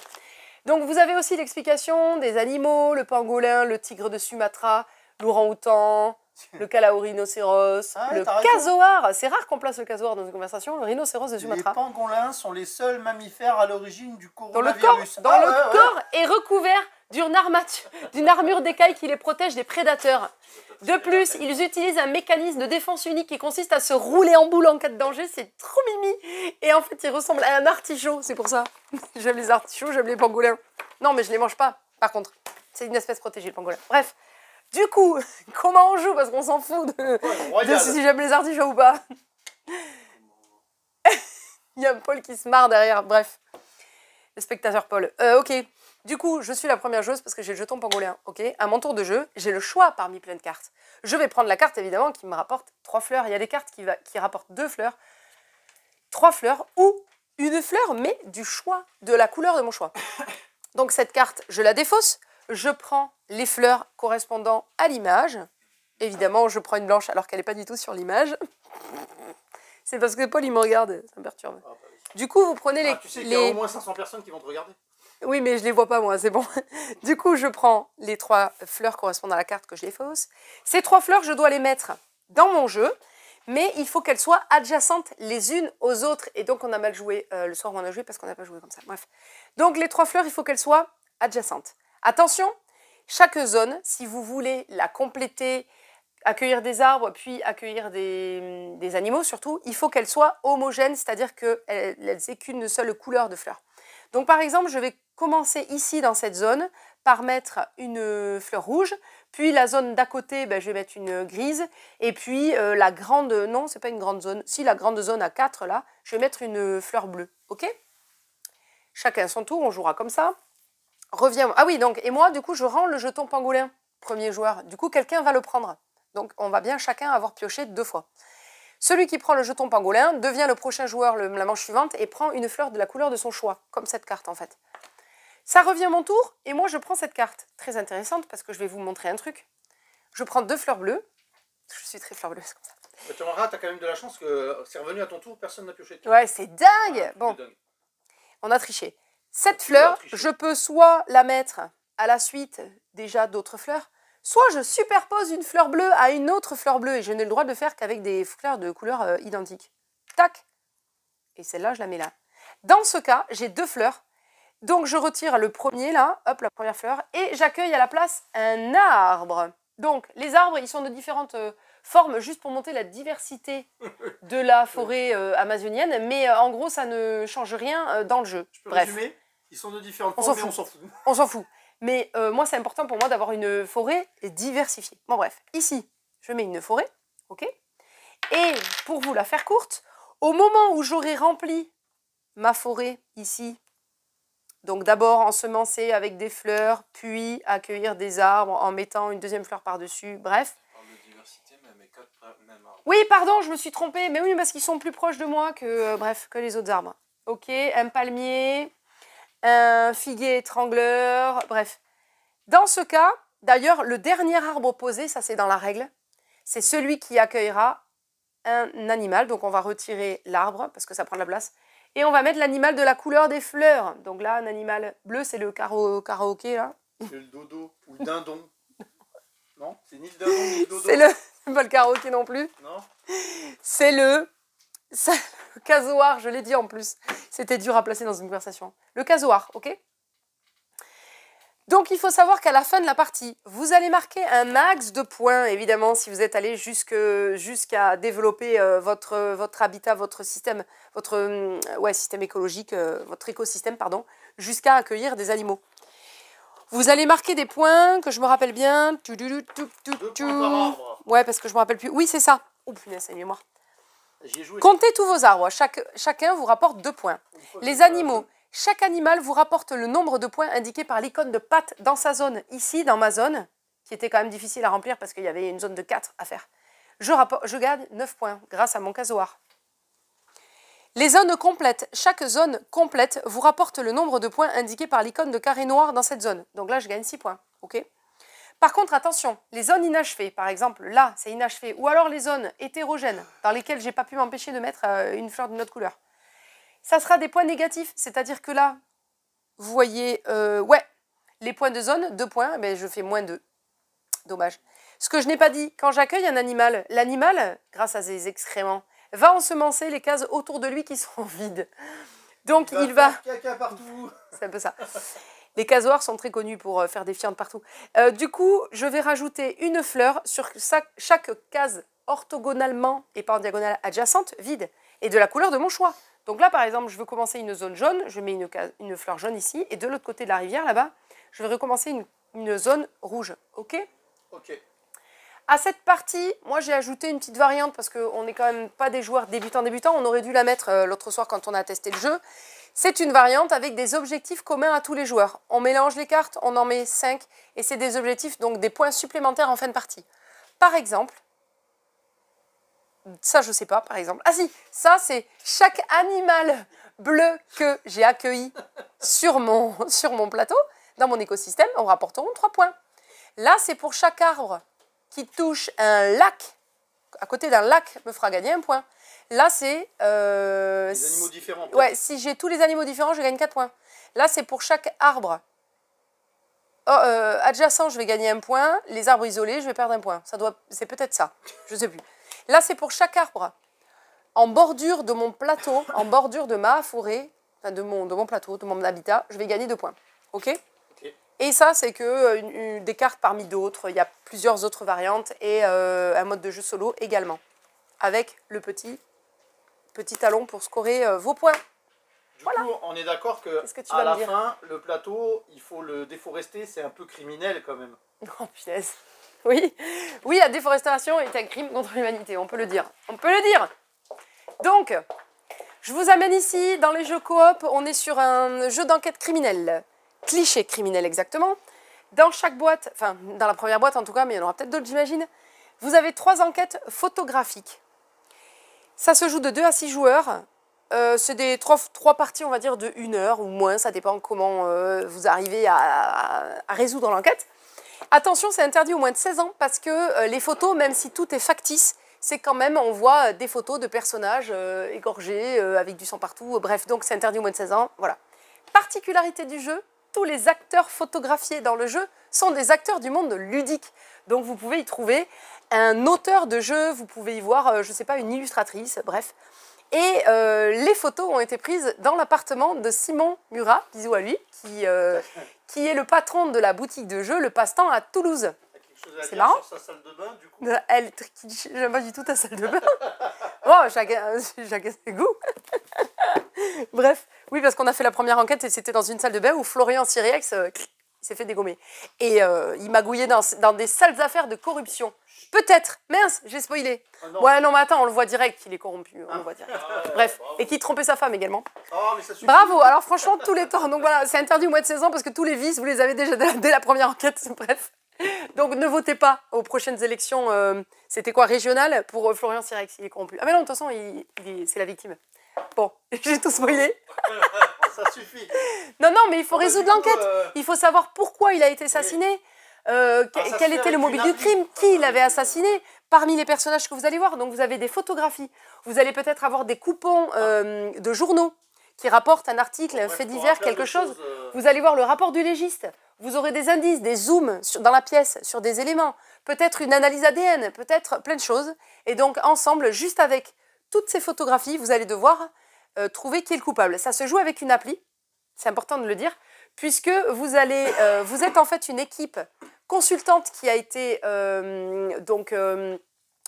A: Donc, vous avez aussi l'explication des animaux, le pangolin, le tigre de Sumatra, l'orang-outan, le calaorhinocéros, le casoar. C'est rare qu'on place le casoar dans une conversation. Le rhinocéros de Sumatra.
B: Les pangolins sont les seuls mammifères à l'origine du coronavirus.
A: Dont le corps est recouvert d'une armure d'écaille qui les protège des prédateurs. De plus, ils utilisent un mécanisme de défense unique qui consiste à se rouler en boule en cas de danger. C'est trop mimi. Et en fait, ils ressemblent à un artichaut. C'est pour ça. J'aime les artichauts, j'aime les pangolins. Non, mais je les mange pas, par contre. C'est une espèce protégée, le pangolin. Bref. Du coup, comment on joue? Parce qu'on s'en fout de si j'aime les artichauts ou pas. Il y a Paul qui se marre derrière. Bref. Le spectateur Paul. Ok. Du coup, je suis la première joueuse parce que j'ai le jeton pangolin. Ok. À mon tour de jeu, j'ai le choix parmi plein de cartes. Je vais prendre la carte, évidemment, qui me rapporte 3 fleurs. Il y a des cartes qui rapportent 2 fleurs, 3 fleurs ou une fleur, mais du choix, de la couleur de mon choix. Donc, cette carte, je la défausse. Je prends les fleurs correspondant à l'image. Évidemment, je prends une blanche alors qu'elle n'est pas du tout sur l'image. C'est parce que Paul, il me regarde. Ça me perturbe. Du coup, vous prenez les...
B: Tu sais qu'il y a au moins 500 personnes qui vont te regarder.
A: Oui, mais je les vois pas, moi, c'est bon. Du coup, je prends les 3 fleurs correspondant à la carte que je défausse. Ces 3 fleurs, je dois les mettre dans mon jeu, mais il faut qu'elles soient adjacentes les unes aux autres. Et donc, on a mal joué le soir où on a joué parce qu'on n'a pas joué comme ça. Bref. Donc, les 3 fleurs, il faut qu'elles soient adjacentes. Attention, Chaque zone, si vous voulez la compléter, accueillir des arbres, puis accueillir des animaux surtout, il faut qu'elle soit homogène, c'est-à-dire qu'elle n'ait qu'une seule couleur de fleurs. Donc par exemple, je vais commencer ici dans cette zone par mettre une fleur rouge, puis la zone d'à côté, je vais mettre une grise, et puis la grande, non, c'est pas une grande zone, si la grande zone à 4 là, je vais mettre une fleur bleue, ok? Chacun son tour, on jouera comme ça. Reviens, ah oui, donc, et moi, du coup, je rends le jeton pangolin, premier joueur, du coup, quelqu'un va le prendre. Donc, on va bien chacun avoir pioché 2 fois. Celui qui prend le jeton pangolin devient le prochain joueur la manche suivante et prend une fleur de la couleur de son choix, comme cette carte en fait. Ça revient mon tour et moi je prends cette carte. Très intéressante parce que je vais vous montrer un truc. Je prends 2 fleurs bleues. Je suis très fleur bleue, c'est comme ça.
B: Tu remarqueras, tu as quand même de la chance que c'est revenu à ton tour, personne n'a pioché.
A: Ouais, c'est dingue. Bon, on a triché. Cette fleur, je peux soit la mettre à la suite déjà d'autres fleurs, soit je superpose une fleur bleue à une autre fleur bleue et je n'ai le droit de le faire qu'avec des fleurs de couleurs identiques. Tac. Et celle-là, je la mets là. Dans ce cas, j'ai 2 fleurs. Donc, je retire le premier, là, hop, la première fleur, et j'accueille à la place un arbre. Donc, les arbres, ils sont de différentes formes, juste pour monter la diversité de la forêt amazonienne, mais en gros, ça ne change rien dans le jeu.
B: Je peux
A: Bref.
B: résumer, ils sont de différentes formes, mais on s'en fout.
A: On s'en fout. Mais moi, c'est important pour moi d'avoir une forêt diversifiée. Bon, bref, ici, je mets une forêt, ok? Et pour vous la faire courte, au moment où j'aurai rempli ma forêt ici, donc d'abord ensemencer avec des fleurs, puis accueillir des arbres en mettant une deuxième fleur par-dessus, bref. Oui, pardon, je me suis trompée, mais oui, parce qu'ils sont plus proches de moi que, bref, que les autres arbres. Ok, un palmier, un figuier étrangleur, bref. Dans ce cas, d'ailleurs, le dernier arbre opposé, ça c'est dans la règle, c'est celui qui accueillera un animal. Donc on va retirer l'arbre, parce que ça prend de la place, et on va mettre l'animal de la couleur des fleurs. Donc là, un animal bleu, c'est le karaoké, là.
B: C'est le dodo, ou le dindon. Non, c'est ni le dindon, ni le dodo.
A: C'est pas le karaoké non plus.
B: Non.
A: C'est le casoar, je l'ai dit en plus. C'était dur à placer dans une conversation. Le casoar, ok? Donc, il faut savoir qu'à la fin de la partie, vous allez marquer un max de points, évidemment, si vous êtes allé jusqu'à développer votre habitat, votre système, système écologique, votre écosystème, pardon, jusqu'à accueillir des animaux. Vous allez marquer des points que je me rappelle bien.
B: 2 points par arbre.
A: Ouais, parce que je me rappelle plus. Oui, c'est ça. Oh punaise, c'est une mémoire.
B: J'y ai joué.
A: Comptez tous vos arbres. Chacun vous rapporte 2 points. Les animaux. Chaque animal vous rapporte le nombre de points indiqués par l'icône de patte dans sa zone. Ici, dans ma zone, qui était quand même difficile à remplir parce qu'il y avait une zone de 4 à faire. Je gagne 9 points grâce à mon casoar. Les zones complètes. Chaque zone complète vous rapporte le nombre de points indiqués par l'icône de carré noir dans cette zone. Donc là, je gagne 6 points. Ok. Par contre, attention, les zones inachevées, par exemple, là, c'est inachevé, ou alors les zones hétérogènes, dans lesquelles je n'ai pas pu m'empêcher de mettre une fleur d'une autre couleur. Ça sera des points négatifs, c'est-à-dire que là, vous voyez, les points de zone, 2 points, mais je fais moins 2. Dommage. Ce que je n'ai pas dit, quand j'accueille un animal, l'animal, grâce à ses excréments, va ensemencer les cases autour de lui qui sont vides. Donc il va...
B: Caca partout.
A: C'est un peu ça. Les casoars sont très connus pour faire des fientes partout. Du coup, je vais rajouter une fleur sur chaque case orthogonalement et pas en diagonale adjacente, vide, et de la couleur de mon choix. Donc là, par exemple, je veux commencer une zone jaune, je mets une fleur jaune ici, et de l'autre côté de la rivière, là-bas, je vais recommencer une zone rouge. Ok?
B: Ok.
A: À cette partie, moi j'ai ajouté une petite variante parce qu'on n'est quand même pas des joueurs débutants, on aurait dû la mettre l'autre soir quand on a testé le jeu. C'est une variante avec des objectifs communs à tous les joueurs. On mélange les cartes, on en met 5 et c'est des objectifs, donc des points supplémentaires en fin de partie. Par exemple, ça je sais pas, par exemple. Ah si, ça c'est chaque animal bleu que j'ai accueilli sur mon plateau, dans mon écosystème, en rapporteront 3 points. Là c'est pour chaque arbre qui touche un lac, à côté d'un lac, me fera gagner 1 point. Là, c'est...
B: des animaux différents.
A: Ouais, si j'ai tous les animaux différents, je gagne 4 points. Là, c'est pour chaque arbre adjacent, je vais gagner 1 point. Les arbres isolés, je vais perdre 1 point. C'est peut-être ça, je ne sais plus. Là, c'est pour chaque arbre en bordure de mon plateau, en bordure de ma forêt, enfin de mon plateau, de mon habitat, je vais gagner 2 points. Ok? Et ça, c'est que des cartes parmi d'autres. Il y a plusieurs autres variantes et un mode de jeu solo également. Avec le petit talon pour scorer vos points.
B: Du coup, on est d'accord que
A: tu
B: à la fin, le plateau, il faut le déforester, c'est un peu criminel quand même.
A: Oh punaise. Oui, la déforestation est un crime contre l'humanité, on peut le dire. On peut le dire. Donc, je vous amène ici, dans les jeux coop, on est sur un jeu d'enquête criminelle. Cliché criminel exactement. Dans chaque boîte, enfin dans la première boîte en tout cas, mais il y en aura peut-être d'autres j'imagine, vous avez 3 enquêtes photographiques. Ça se joue de 2 à 6 joueurs. C'est des 3 parties, on va dire, de 1 heure ou moins. Ça dépend comment vous arrivez à résoudre l'enquête. Attention, c'est interdit au moins de 16 ans parce que les photos, même si tout est factice, c'est quand même, on voit des photos de personnages égorgés, avec du sang partout. Bref, donc c'est interdit au moins de 16 ans. Voilà. Particularité du jeu, tous les acteurs photographiés dans le jeu sont des acteurs du monde ludique. Donc vous pouvez y trouver un auteur de jeu, vous pouvez y voir, je ne sais pas, une illustratrice, bref. Et les photos ont été prises dans l'appartement de Simon Murat, bisous à lui, qui est le patron de la boutique de jeux Le Passe-Temps à Toulouse.
B: C'est marrant. Sur sa salle de bain, du coup.
A: Elle, j'aime pas du tout ta salle de bain. Oh, chacun ses goûts. Bref, oui, parce qu'on a fait la première enquête et c'était dans une salle de bain où Florian Siriex s'est fait dégommer. Et il magouillait dans des sales affaires de corruption. Peut-être. Mince, j'ai spoilé. Ouais, non, mais attends, on le voit direct qu'il est corrompu. On le voit direct. Bref, et qu'il trompait sa femme également.
B: Mais ça suffit.
A: Bravo, alors franchement, tous les temps. Donc voilà, c'est interdit au moins de 16 ans parce que tous les vices, vous les avez déjà dès la première enquête. Bref. Donc ne votez pas aux prochaines élections. C'était quoi, régionales pour Florian Siriex, il est corrompu. Ah mais non, de toute façon, c'est la victime. Bon, j'ai tout spoilé.
B: Ça suffit.
A: Non, mais il faut résoudre l'enquête. Il faut savoir pourquoi il a été assassiné. Quel était le mobile du crime, qui l'avait assassiné, parmi les personnages que vous allez voir. Donc vous avez des photographies, vous allez peut-être avoir des coupons de journaux qui rapportent un article, un fait divers, quelque chose. Vous allez voir le rapport du légiste, vous aurez des indices, des zooms dans la pièce sur des éléments, peut-être une analyse ADN, peut-être plein de choses. Et donc ensemble, juste avec toutes ces photographies, vous allez devoir trouver qui est le coupable. Ça se joue avec une appli, c'est important de le dire, puisque vous êtes en fait une équipe consultante qui a été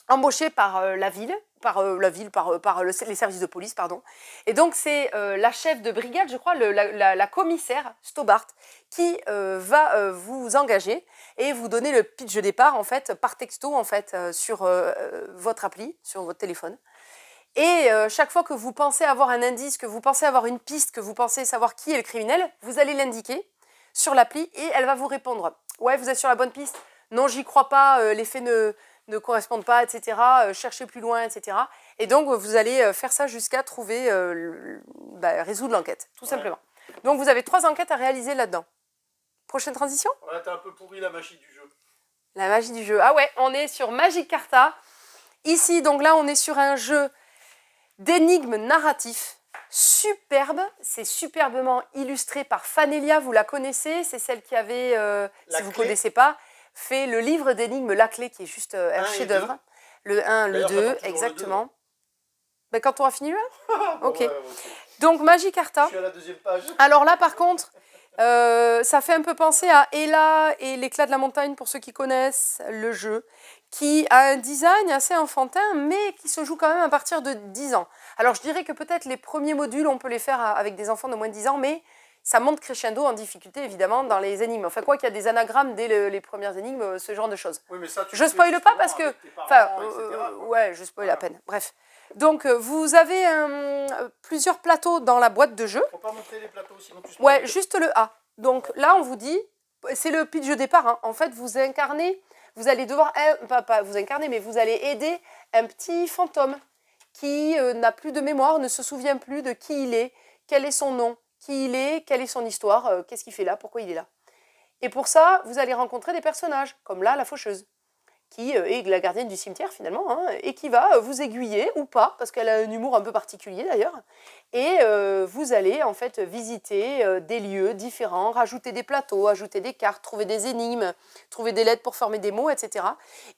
A: embauchée par la ville, les services de police, pardon. Et donc c'est la chef de brigade, je crois, la commissaire Stobart, qui va vous engager et vous donner le pitch de départ en fait par texto en fait sur votre appli, sur votre téléphone. Et chaque fois que vous pensez avoir un indice, que vous pensez avoir une piste, que vous pensez savoir qui est le criminel, vous allez l'indiquer sur l'appli et elle va vous répondre. Ouais, vous êtes sur la bonne piste. Non, j'y crois pas, les faits ne correspondent pas, etc. Cherchez plus loin, etc. Et donc, vous allez faire ça jusqu'à trouver, résoudre l'enquête, tout simplement. Donc, vous avez 3 enquêtes à réaliser là-dedans. Prochaine transition ?
B: Ouais, t'as un peu pourri la magie du jeu.
A: La magie du jeu. Ah ouais, on est sur Magic Carta. Ici, donc là, on est sur un jeu d'énigmes narratifs. Superbe, c'est superbement illustré par Fanelia, vous la connaissez, c'est celle qui avait, si vous ne connaissez pas, fait le livre d'énigmes La Clé, qui est juste un chef-d'œuvre. Le 1, le 2, exactement. Ben, quand on aura fini le 1 Ok. Ouais. Donc, Magic Carta.
B: Je suis à la 2e page.
A: Alors là, par contre, ça fait un peu penser à Ella et l'éclat de la montagne, pour ceux qui connaissent le jeu, qui a un design assez enfantin, mais qui se joue quand même à partir de 10 ans. Alors, je dirais que peut-être les premiers modules, on peut les faire avec des enfants de moins de 10 ans, mais ça monte crescendo en difficulté, évidemment, dans les énigmes. Enfin, quoi qu'il y a des anagrammes dès les premières énigmes, ce genre de choses.
B: Oui, mais ça,
A: je spoile pas parce que... ouais, je spoil à peine. Bref. Donc, vous avez plusieurs plateaux dans la boîte de jeu.
B: Faut pas montrer les plateaux, sinon tu spoil.
A: Ouais, juste le A. Donc, là, on vous dit... C'est le pitch de départ. Hein. En fait, vous incarnez... Vous allez devoir... Pas vous incarner, mais vous allez aider un petit fantôme qui n'a plus de mémoire, ne se souvient plus de qui il est, quel est son nom, qui il est, quelle est son histoire, qu'est-ce qu'il fait là, pourquoi il est là. Et pour ça, vous allez rencontrer des personnages, comme là, la faucheuse, qui est la gardienne du cimetière finalement, hein, et qui va vous aiguiller ou pas, parce qu'elle a un humour un peu particulier d'ailleurs, et vous allez en fait visiter des lieux différents, rajouter des plateaux, ajouter des cartes, trouver des énigmes, trouver des lettres pour former des mots, etc.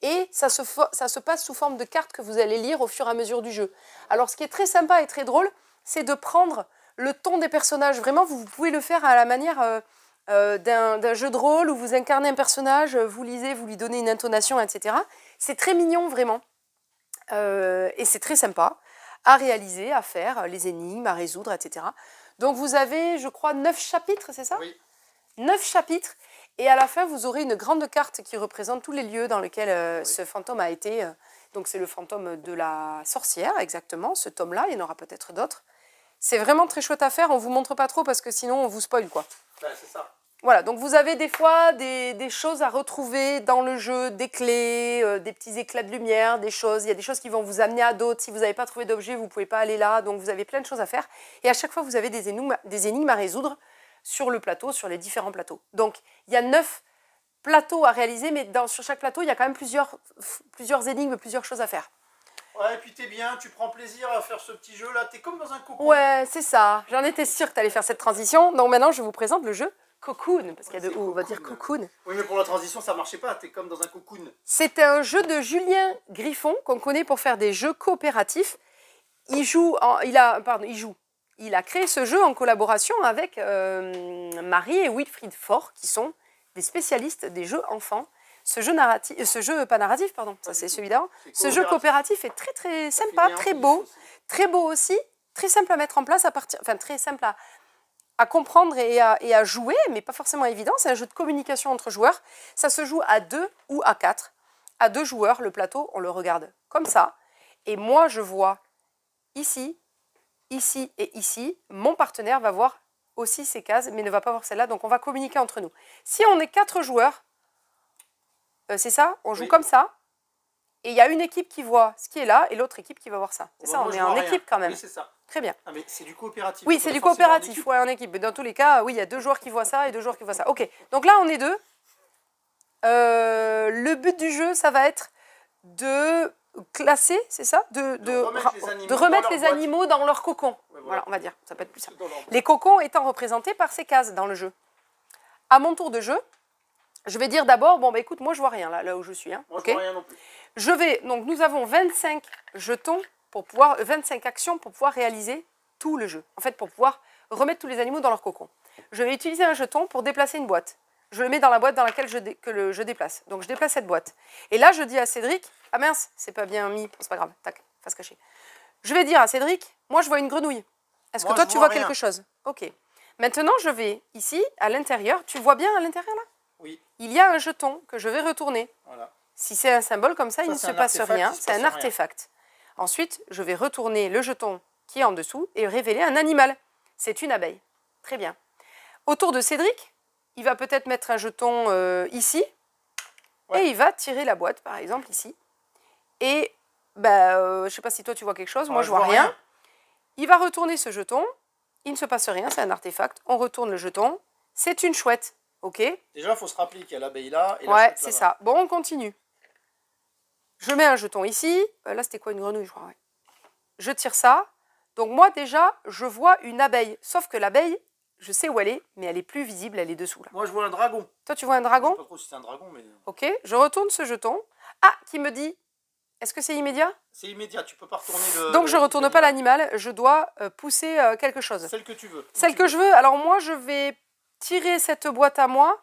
A: Et ça se passe sous forme de cartes que vous allez lire au fur et à mesure du jeu. Alors ce qui est très sympa et très drôle, c'est de prendre le ton des personnages. Vraiment, vous pouvez le faire à la manière d'un jeu de rôle où vous incarnez un personnage, vous lisez, vous lui donnez une intonation, etc. C'est très mignon, vraiment. Et c'est très sympa à réaliser, à faire, les énigmes, à résoudre, etc. Donc vous avez, je crois, 9 chapitres, c'est ça?
B: Oui.
A: 9 chapitres. Et à la fin, vous aurez une grande carte qui représente tous les lieux dans lesquels
B: Oui.
A: ce fantôme a été. Donc c'est le fantôme de la sorcière, exactement, ce tome-là. Il y en aura peut-être d'autres. C'est vraiment très chouette à faire. On ne vous montre pas trop parce que sinon on vous spoil, quoi.
B: Ben, c'est ça.
A: Voilà, donc vous avez des fois des choses à retrouver dans le jeu, des clés, des petits éclats de lumière, des choses. Il y a des choses qui vont vous amener à d'autres. Si vous n'avez pas trouvé d'objet, vous ne pouvez pas aller là. Donc vous avez plein de choses à faire. Et à chaque fois, vous avez des énigmes à résoudre sur le plateau, sur les différents plateaux. Donc il y a 9 plateaux à réaliser, mais sur chaque plateau, il y a quand même plusieurs énigmes, plusieurs choses à faire.
B: Ouais, et puis t'es bien, tu prends plaisir à faire ce petit jeu là. T'es comme dans un cocon.
A: Ouais, c'est ça. J'en étais sûre que tu allais faire cette transition. Donc maintenant, je vous présente le jeu Cocoon, parce qu'il y a de O, on va dire Cocoon.
B: Oui, mais pour la transition, ça marchait pas. T'es comme dans un cocoon.
A: C'est un jeu de Julien Griffon qu'on connaît pour faire des jeux coopératifs. Il a créé ce jeu en collaboration avec Marie et Wilfried Faure, qui sont des spécialistes des jeux enfants. Ce jeu pas narratif, pardon, ça c'est celui d'avant. Ce jeu coopératif est très très sympa, très beau aussi, très simple à mettre en place très simple à comprendre et à jouer, mais pas forcément évident. C'est un jeu de communication entre joueurs. Ça se joue à 2 ou à 4. À 2 joueurs, le plateau, on le regarde comme ça. Et moi, je vois ici, ici et ici. Mon partenaire va voir aussi ces cases, mais ne va pas voir celle-là. Donc, on va communiquer entre nous. Si on est 4 joueurs, c'est ça, on joue comme ça. Et il y a une équipe qui voit ce qui est là et l'autre équipe qui va voir ça. C'est ça, on est en équipe quand même.
B: Oui, c'est ça.
A: Très bien.
B: Ah, mais c'est du coopératif.
A: Oui, c'est du coopératif, ouais, en équipe. Mais dans tous les cas, oui, il y a 2 joueurs qui voient ça et 2 joueurs qui voient ça. Ok, donc là, on est 2. Le but du jeu, ça va être de classer, c'est ça, de remettre les animaux dans leur cocon. Ouais, voilà, on va dire, ça peut être plus simple. Les cocons étant représentés par ces cases dans le jeu. À mon tour de jeu, je vais dire d'abord, bon, bah écoute, moi je vois rien là où je suis. Hein,
B: moi je vois rien non plus.
A: Donc nous avons 25 jetons, 25 actions pour pouvoir réaliser tout le jeu. En fait, pour pouvoir remettre tous les animaux dans leur cocon. Je vais utiliser un jeton pour déplacer une boîte. Je le mets dans la boîte dans laquelle je déplace. Donc je déplace cette boîte. Et là, je dis à Cédric, ah mince, c'est pas bien mis, c'est pas grave, tac, face cachée. Je vais dire à Cédric, moi je vois une grenouille. Est-ce que toi tu vois quelque chose? Ok. Maintenant, je vais ici, à l'intérieur. Tu vois bien à l'intérieur là?
B: Oui.
A: Il y a un jeton que je vais retourner.
B: Voilà.
A: Si c'est un symbole comme ça, il ne se passe rien. C'est un artefact. Ensuite, je vais retourner le jeton qui est en dessous et révéler un animal. C'est une abeille. Très bien. Autour de Cédric, il va peut-être mettre un jeton ici. Ouais. Et il va tirer la boîte, par exemple, ici. Et je ne sais pas si toi tu vois quelque chose. Moi, je vois rien. Il va retourner ce jeton. Il ne se passe rien. C'est un artefact. On retourne le jeton. C'est une chouette. Ok.
B: Déjà, il faut se rappeler qu'il y a l'abeille là. Et
A: ouais, c'est ça. Bon, on continue. Je mets un jeton ici. Là, c'était quoi, une grenouille, je crois. Ouais. Je tire ça. Donc moi, déjà, je vois une abeille. Sauf que l'abeille, je sais où elle est, mais elle est plus visible, elle est dessous. Là.
B: Moi, je vois un dragon.
A: Toi, tu vois un dragon?
B: Je ne sais pas trop si c'est un dragon, mais...
A: Ok, je retourne ce jeton. Ah, qui me dit, est-ce que c'est immédiat?
B: C'est immédiat, tu peux pas retourner le...
A: Donc, je ne retourne pas l'animal, je dois pousser quelque chose.
B: Celle que tu veux.
A: Celle que je veux. Alors moi, je vais tirer cette boîte à moi,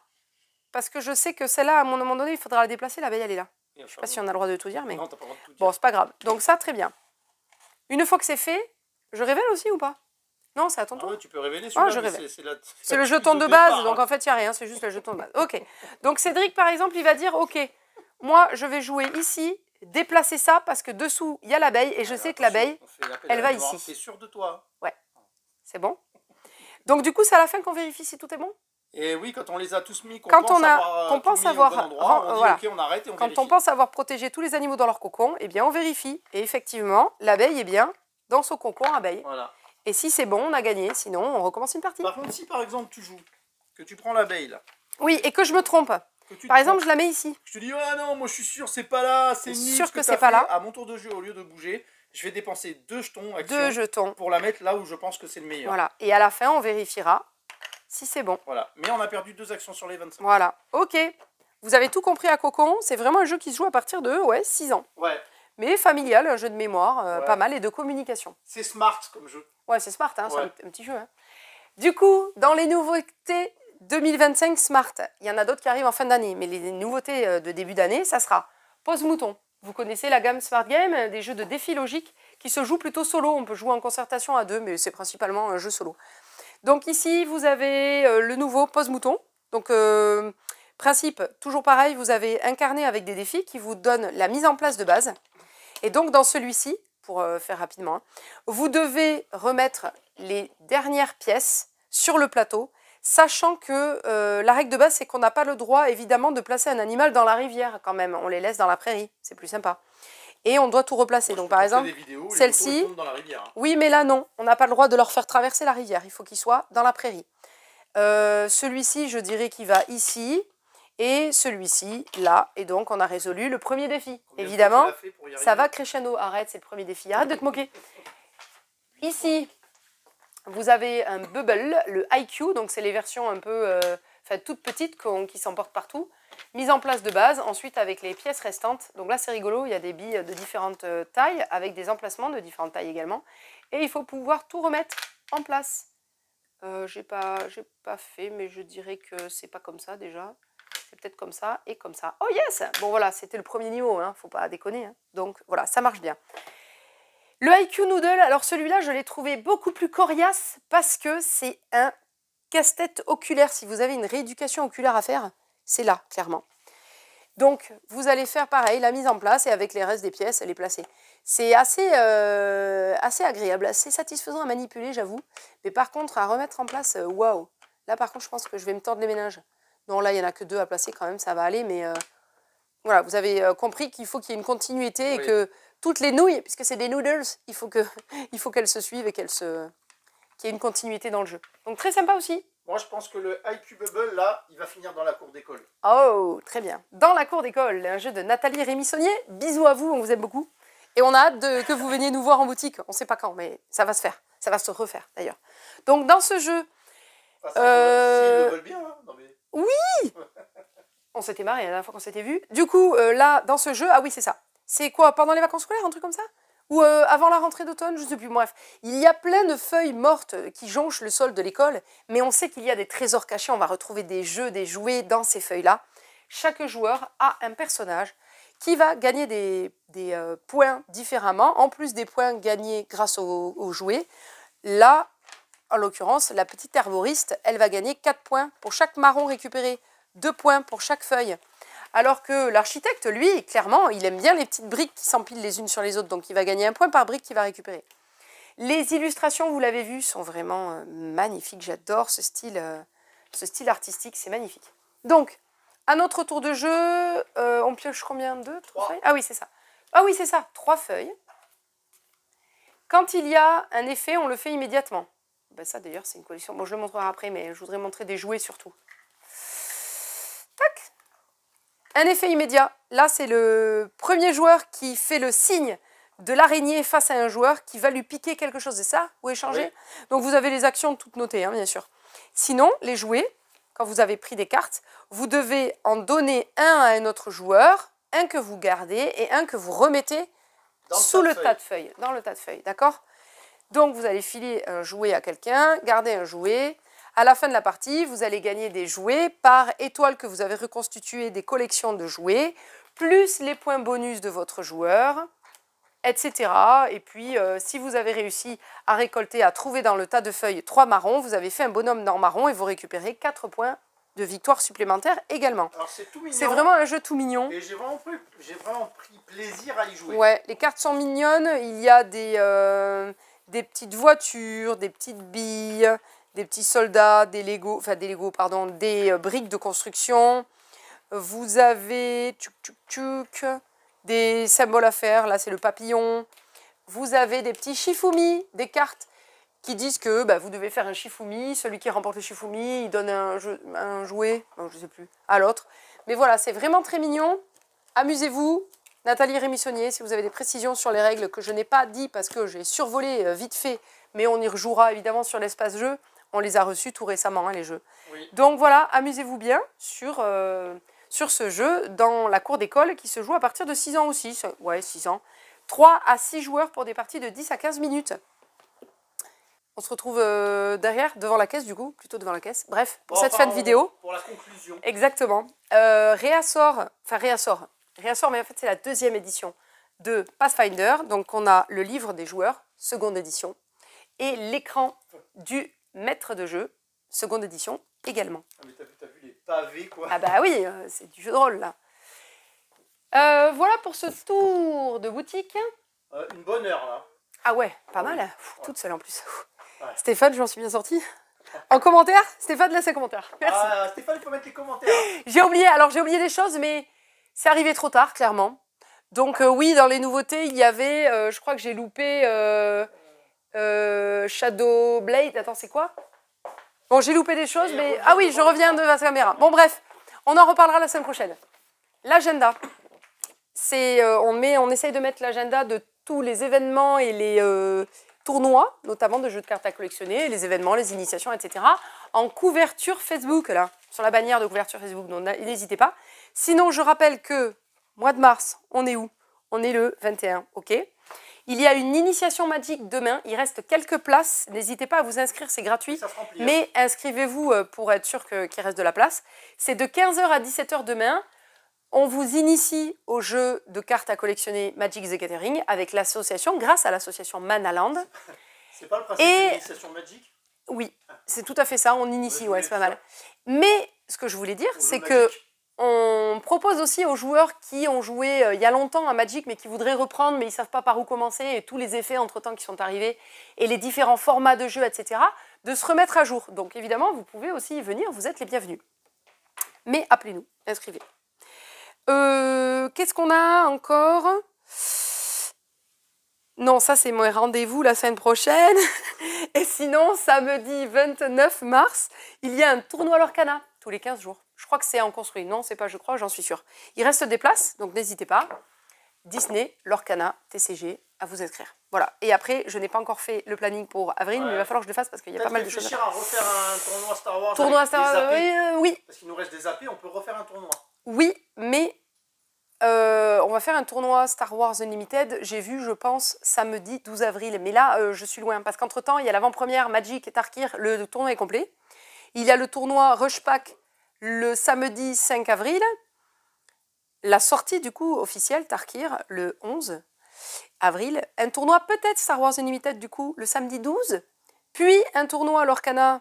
A: parce que je sais que celle-là, à un moment donné, il faudra la déplacer. L'abeille, elle est là. Je ne sais pas si on a le droit de tout dire, mais...
B: Non, t'as pas le droit de tout dire.
A: Bon, c'est pas grave. Donc ça, très bien. Une fois que c'est fait, je révèle aussi ou pas? Non, c'est à ton tour.
B: Ah ouais, tu peux révéler celui-là.
A: Je révèle. C'est le jeton de base, donc en fait, il n'y a rien, c'est juste le jeton de base. Ok. Donc Cédric, par exemple, il va dire, ok, moi, je vais jouer ici, déplacer ça, parce que dessous, il y a l'abeille, et je sais que l'abeille, elle va ici.
B: T'es sûr de toi?
A: Ouais. C'est bon. Donc du coup, c'est à la fin qu'on vérifie si tout est bon?
B: Et oui, quand on les a tous mis,
A: qu'on pense avoir,
B: voilà. Okay, on arrête et on vérifie.
A: Quand on pense avoir protégé tous les animaux dans leur cocon, eh bien, on vérifie. Et effectivement, l'abeille est bien dans son cocon abeille.
B: Voilà.
A: Et si c'est bon, on a gagné. Sinon, on recommence une partie.
B: Par contre, si par exemple tu joues, que tu prends l'abeille là.
A: Oui, et que je me trompe. Par exemple, je la mets ici.
B: Je te dis, ah non, moi je suis sûr, c'est pas là, c'est nul.
A: Sûr que c'est pas là.
B: À mon tour de jeu, au lieu de bouger, je vais dépenser 2 jetons,
A: pour
B: la mettre là où je pense que c'est le meilleur.
A: Voilà. Et à la fin, on vérifiera si c'est bon.
B: Voilà. Mais on a perdu 2 actions sur les 25.
A: Voilà. Ok. Vous avez tout compris à Cocon. C'est vraiment un jeu qui se joue à partir de 6 ans.
B: Ouais.
A: Mais familial, un jeu de mémoire, pas mal, et de communication.
B: C'est smart comme jeu.
A: Ouais, c'est smart, hein, c'est un petit jeu. Hein. Du coup, dans les nouveautés 2025 Smart. Il y en a d'autres qui arrivent en fin d'année, mais les nouveautés de début d'année, ça sera Pose Mouton. Vous connaissez la gamme Smart Game, des jeux de défi logique qui se jouent plutôt solo. On peut jouer en concertation à deux, mais c'est principalement un jeu solo. Donc ici, vous avez le nouveau Pose Mouton. Donc, principe, toujours pareil, vous avez un carnet avec des défis qui vous donnent la mise en place de base. Et donc, dans celui-ci, pour faire rapidement, hein, vous devez remettre les dernières pièces sur le plateau, sachant que la règle de base, c'est qu'on n'a pas le droit, évidemment, de placer un animal dans la rivière quand même. On les laisse dans la prairie, c'est plus sympa. Et on doit tout replacer. Donc, par exemple, celle-ci, oui, mais là, non. On n'a pas le droit de leur faire traverser la rivière. Il faut qu'ils soient dans la prairie. Celui-ci, je dirais qu'il va ici. Et celui-ci, là. Et donc, on a résolu le premier défi. Évidemment, ça va crescendo. Arrête, c'est le premier défi. Arrête de te moquer. Ici, vous avez un Bubble, le IQ. Donc, c'est les versions un peu toutes petites qui s'emportent partout. Mise en place de base. Ensuite, avec les pièces restantes. Donc là, c'est rigolo. Il y a des billes de différentes tailles, avec des emplacements de différentes tailles également. Et il faut pouvoir tout remettre en place. J'ai pas fait, mais je dirais que c'est pas comme ça déjà. C'est peut-être comme ça et comme ça. Oh yes! Bon voilà, c'était le premier niveau, hein, faut pas déconner. Hein. Donc voilà, ça marche bien. Le IQ Noodle, alors celui-là, je l'ai trouvé beaucoup plus coriace parce que c'est un casse-tête oculaire. Si vous avez une rééducation oculaire à faire, c'est là, clairement. Donc, vous allez faire pareil, la mise en place et avec les restes des pièces, les placer. C'est assez agréable, assez satisfaisant à manipuler, j'avoue. Mais par contre, à remettre en place, waouh. Là, par contre, je pense que je vais me tordre les méninges. Non, là, il n'y en a que 2 à placer quand même, ça va aller. Mais voilà, vous avez compris qu'il faut qu'il y ait une continuité et que toutes les nouilles, puisque c'est des noodles, il faut qu'elles se suivent et qu'il y ait une continuité dans le jeu. Donc, très sympa aussi.
B: Moi, je pense que le IQ Bubble, là, il va finir dans la cour d'école.
A: Oh, très bien. Dans la cour d'école, un jeu de Nathalie Rémy-Saunier. Bisous à vous, on vous aime beaucoup. Et on a hâte que vous veniez nous voir en boutique. On ne sait pas quand, mais ça va se faire. Ça va se refaire, d'ailleurs. Donc, dans ce jeu...
B: S'ils le veulent bien, hein. Non, mais...
A: Oui. On s'était marré la dernière fois qu'on s'était vu. Du coup, là, dans ce jeu... Ah oui, c'est ça. C'est quoi, pendant les vacances scolaires, un truc comme ça? Ou avant la rentrée d'automne, je ne sais plus. Bref, il y a plein de feuilles mortes qui jonchent le sol de l'école, mais on sait qu'il y a des trésors cachés. On va retrouver des jeux, des jouets dans ces feuilles-là. Chaque joueur a un personnage qui va gagner des points différemment, en plus des points gagnés grâce aux jouets. Là, en l'occurrence, la petite herboriste, elle va gagner 4 points pour chaque marron récupéré, 2 points pour chaque feuille. Alors que l'architecte, lui, clairement, il aime bien les petites briques qui s'empilent les unes sur les autres. Donc, il va gagner 1 point par brique qu'il va récupérer. Les illustrations, vous l'avez vu, sont vraiment magnifiques. J'adore ce style artistique, c'est magnifique. Donc, à notre tour de jeu, on pioche combien? 2, 3 feuilles? Ah oui, c'est ça. Ah oui, c'est ça, 3 feuilles. Quand il y a un effet, on le fait immédiatement. Ben ça, d'ailleurs, c'est une collection. Bon, je le montrerai après, mais je voudrais montrer des jouets surtout. Tac! Un effet immédiat. Là, c'est le premier joueur qui fait le signe de l'araignée face à un joueur qui va lui piquer quelque chose. C'est ça? Ou échanger? Oui. Donc, vous avez les actions toutes notées, hein, bien sûr. Sinon, les jouets, quand vous avez pris des cartes, vous devez en donner un à un autre joueur, un que vous gardez et un que vous remettez sous le tas de feuilles. Dans le tas de feuilles, d'accord? Donc, vous allez filer un jouet à quelqu'un, garder un jouet. À la fin de la partie, vous allez gagner des jouets par étoile que vous avez reconstitué des collections de jouets, plus les points bonus de votre joueur, etc. Et puis, si vous avez réussi à récolter, à trouver dans le tas de feuilles 3 marrons, vous avez fait un bonhomme dans marron et vous récupérez 4 points de victoire supplémentaires également.
B: Alors, c'est tout mignon.
A: C'est vraiment un jeu tout mignon.
B: Et j'ai vraiment pris plaisir à y jouer.
A: Ouais, les cartes sont mignonnes. Il y a des petites voitures, des petites billes, des petits soldats, des briques de construction. Vous avez des symboles à faire. Là, c'est le papillon. Vous avez des petits shifumi, des cartes qui disent que vous devez faire un shifumi. Celui qui remporte le shifumi, il donne un jouet, non, je ne sais plus, à l'autre. Mais voilà, c'est vraiment très mignon. Amusez-vous. Nathalie Rémy-Saunier, si vous avez des précisions sur les règles que je n'ai pas dit parce que j'ai survolé vite fait, mais on y rejouera évidemment sur l'espace jeu. On les a reçus tout récemment, hein, les jeux. Oui. Donc voilà, amusez-vous bien sur ce jeu dans la cour d'école qui se joue à partir de 6 ans aussi. Ouais, 6 ans. 3 à 6 joueurs pour des parties de 10 à 15 minutes. On se retrouve derrière, devant la caisse du coup, plutôt devant la caisse. Bref, pour
B: Bon,
A: cette
B: enfin,
A: fin de vidéo.
B: Pour la conclusion.
A: Exactement. Réassort, mais en fait c'est la deuxième édition de Pathfinder. Donc on a le livre des joueurs, seconde édition, et l'écran du maître de jeu, seconde édition également.
B: Ah, mais t'as vu les pavés, quoi.
A: Ah bah oui, c'est du jeu de rôle là. Voilà pour ce tour de boutique.
B: Une bonne heure, là.
A: Ah ouais, pas
B: Oui.
A: mal. Toute seule en plus.
B: Ouais.
A: Stéphane, j'en suis bien sortie. En commentaire, Stéphane, laisse ses commentaires. Merci.
B: Ah, Stéphane, il faut mettre les commentaires.
A: J'ai oublié des choses, mais c'est arrivé trop tard, clairement. Donc oui, dans les nouveautés, il y avait, je crois que j'ai loupé Shadow Blade. Attends, c'est quoi? Bon, j'ai loupé des choses, mais... Ah oui, je reviens de la caméra. Bon, bref, on en reparlera la semaine prochaine. L'agenda. On essaye de mettre l'agenda de tous les événements et les tournois, notamment de jeux de cartes à collectionner, les événements, les initiations, etc. en couverture Facebook, là, sur la bannière de couverture Facebook, donc n'hésitez pas. Sinon, je rappelle que, mois de mars, on est où? On est le 21, ok? Il y a une initiation magique demain, il reste quelques places, n'hésitez pas à vous inscrire, c'est gratuit, mais inscrivez-vous pour être sûr qu'il reste de la place. C'est de 15h à 17h demain. On vous initie au jeu de cartes à collectionner Magic the Gathering avec l'association, grâce à l'association Manaland.
B: C'est pas le principe de l'initiation Magic?
A: Oui, c'est tout à fait ça, on initie, ouais, c'est pas mal. Mais ce que je voulais dire, c'est que on propose aussi aux joueurs qui ont joué il y a longtemps à Magic, mais qui voudraient reprendre, mais ils ne savent pas par où commencer, et tous les effets entre-temps qui sont arrivés, et les différents formats de jeu, etc., de se remettre à jour. Donc évidemment, vous pouvez aussi y venir, vous êtes les bienvenus. Mais appelez-nous, inscrivez. Qu'est-ce qu'on a encore? Non, ça c'est mon rendez-vous la semaine prochaine. Et sinon, samedi 29 mars, il y a un tournoi Lorcana, tous les 15 jours. Je crois que c'est en construit. Non, c'est pas je crois, j'en suis sûre. Il reste des places, donc n'hésitez pas. Disney, Lorcana, TCG, à vous inscrire. Voilà. Et après, je n'ai pas encore fait le planning pour avril, mais il va falloir que je le fasse parce qu'il y a pas mal de choses.
B: Réfléchir à refaire un tournoi Star Wars.
A: Tournoi Star Wars, oui.
B: Parce qu'il nous reste des AP, on peut refaire un tournoi.
A: Oui, mais on va faire un tournoi Star Wars Unlimited. J'ai vu, je pense, samedi 12 avril. Mais là, je suis loin. Parce qu'entre-temps, il y a l'avant-première Magic et Tarkir. Le tournoi est complet. Il y a le tournoi Rush Pack le samedi 5 avril. La sortie, du coup, officielle, Tarkir, le 11 avril. Un tournoi peut-être Star Wars Unlimited, du coup, le samedi 12. Puis un tournoi Lorcana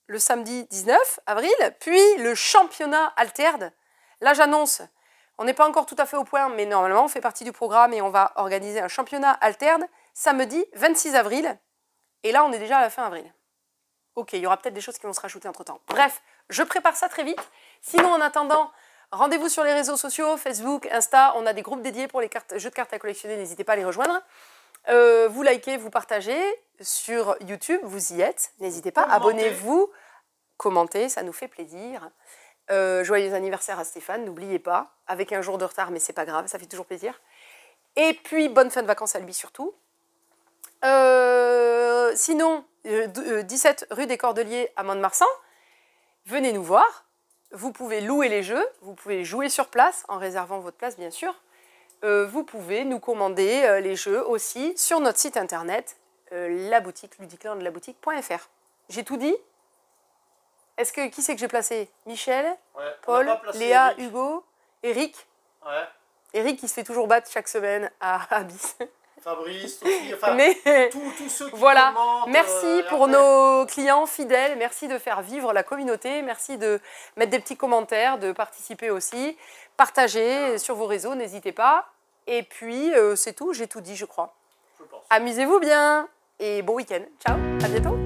A: le samedi 19 avril. Puis le championnat Altered. Là, j'annonce, on n'est pas encore tout à fait au point, mais normalement, on fait partie du programme et on va organiser un championnat Altered samedi 26 avril. Et là, on est déjà à la fin avril. Ok, il y aura peut-être des choses qui vont se rajouter entre-temps. Bref, je prépare ça très vite. Sinon, en attendant, rendez-vous sur les réseaux sociaux, Facebook, Insta. On a des groupes dédiés pour les jeux de cartes à collectionner. N'hésitez pas à les rejoindre. Vous likez, vous partagez. Sur YouTube, vous y êtes. N'hésitez pas, abonnez-vous, commentez, ça nous fait plaisir. Joyeux anniversaire à Stéphane, n'oubliez pas. Avec un jour de retard, mais c'est pas grave, ça fait toujours plaisir. Et puis, bonne fin de vacances à lui surtout. Sinon, 17 rue des Cordeliers à Mont-de-Marsan, venez nous voir. Vous pouvez louer les jeux, vous pouvez jouer sur place, en réservant votre place bien sûr. Vous pouvez nous commander les jeux aussi sur notre site internet, la boutique, ludiclandlaboutique.fr. J'ai tout dit? Qui c'est que j'ai placé? Michel,
B: ouais,
A: Paul, Léa, Eric. Hugo, Eric.
B: Ouais.
A: Eric qui se fait toujours battre chaque semaine à Abyss.
B: Fabrice, Sophie, enfin,
A: mais
B: tous ceux qui
A: voilà.
B: commentent.
A: Merci pour nos clients fidèles, merci de faire vivre la communauté, merci de mettre des petits commentaires, de participer aussi, partagez sur vos réseaux, n'hésitez pas. Et puis, c'est tout, j'ai tout dit, je crois.
B: Je pense.
A: Amusez-vous bien et bon week-end. Ciao, à bientôt.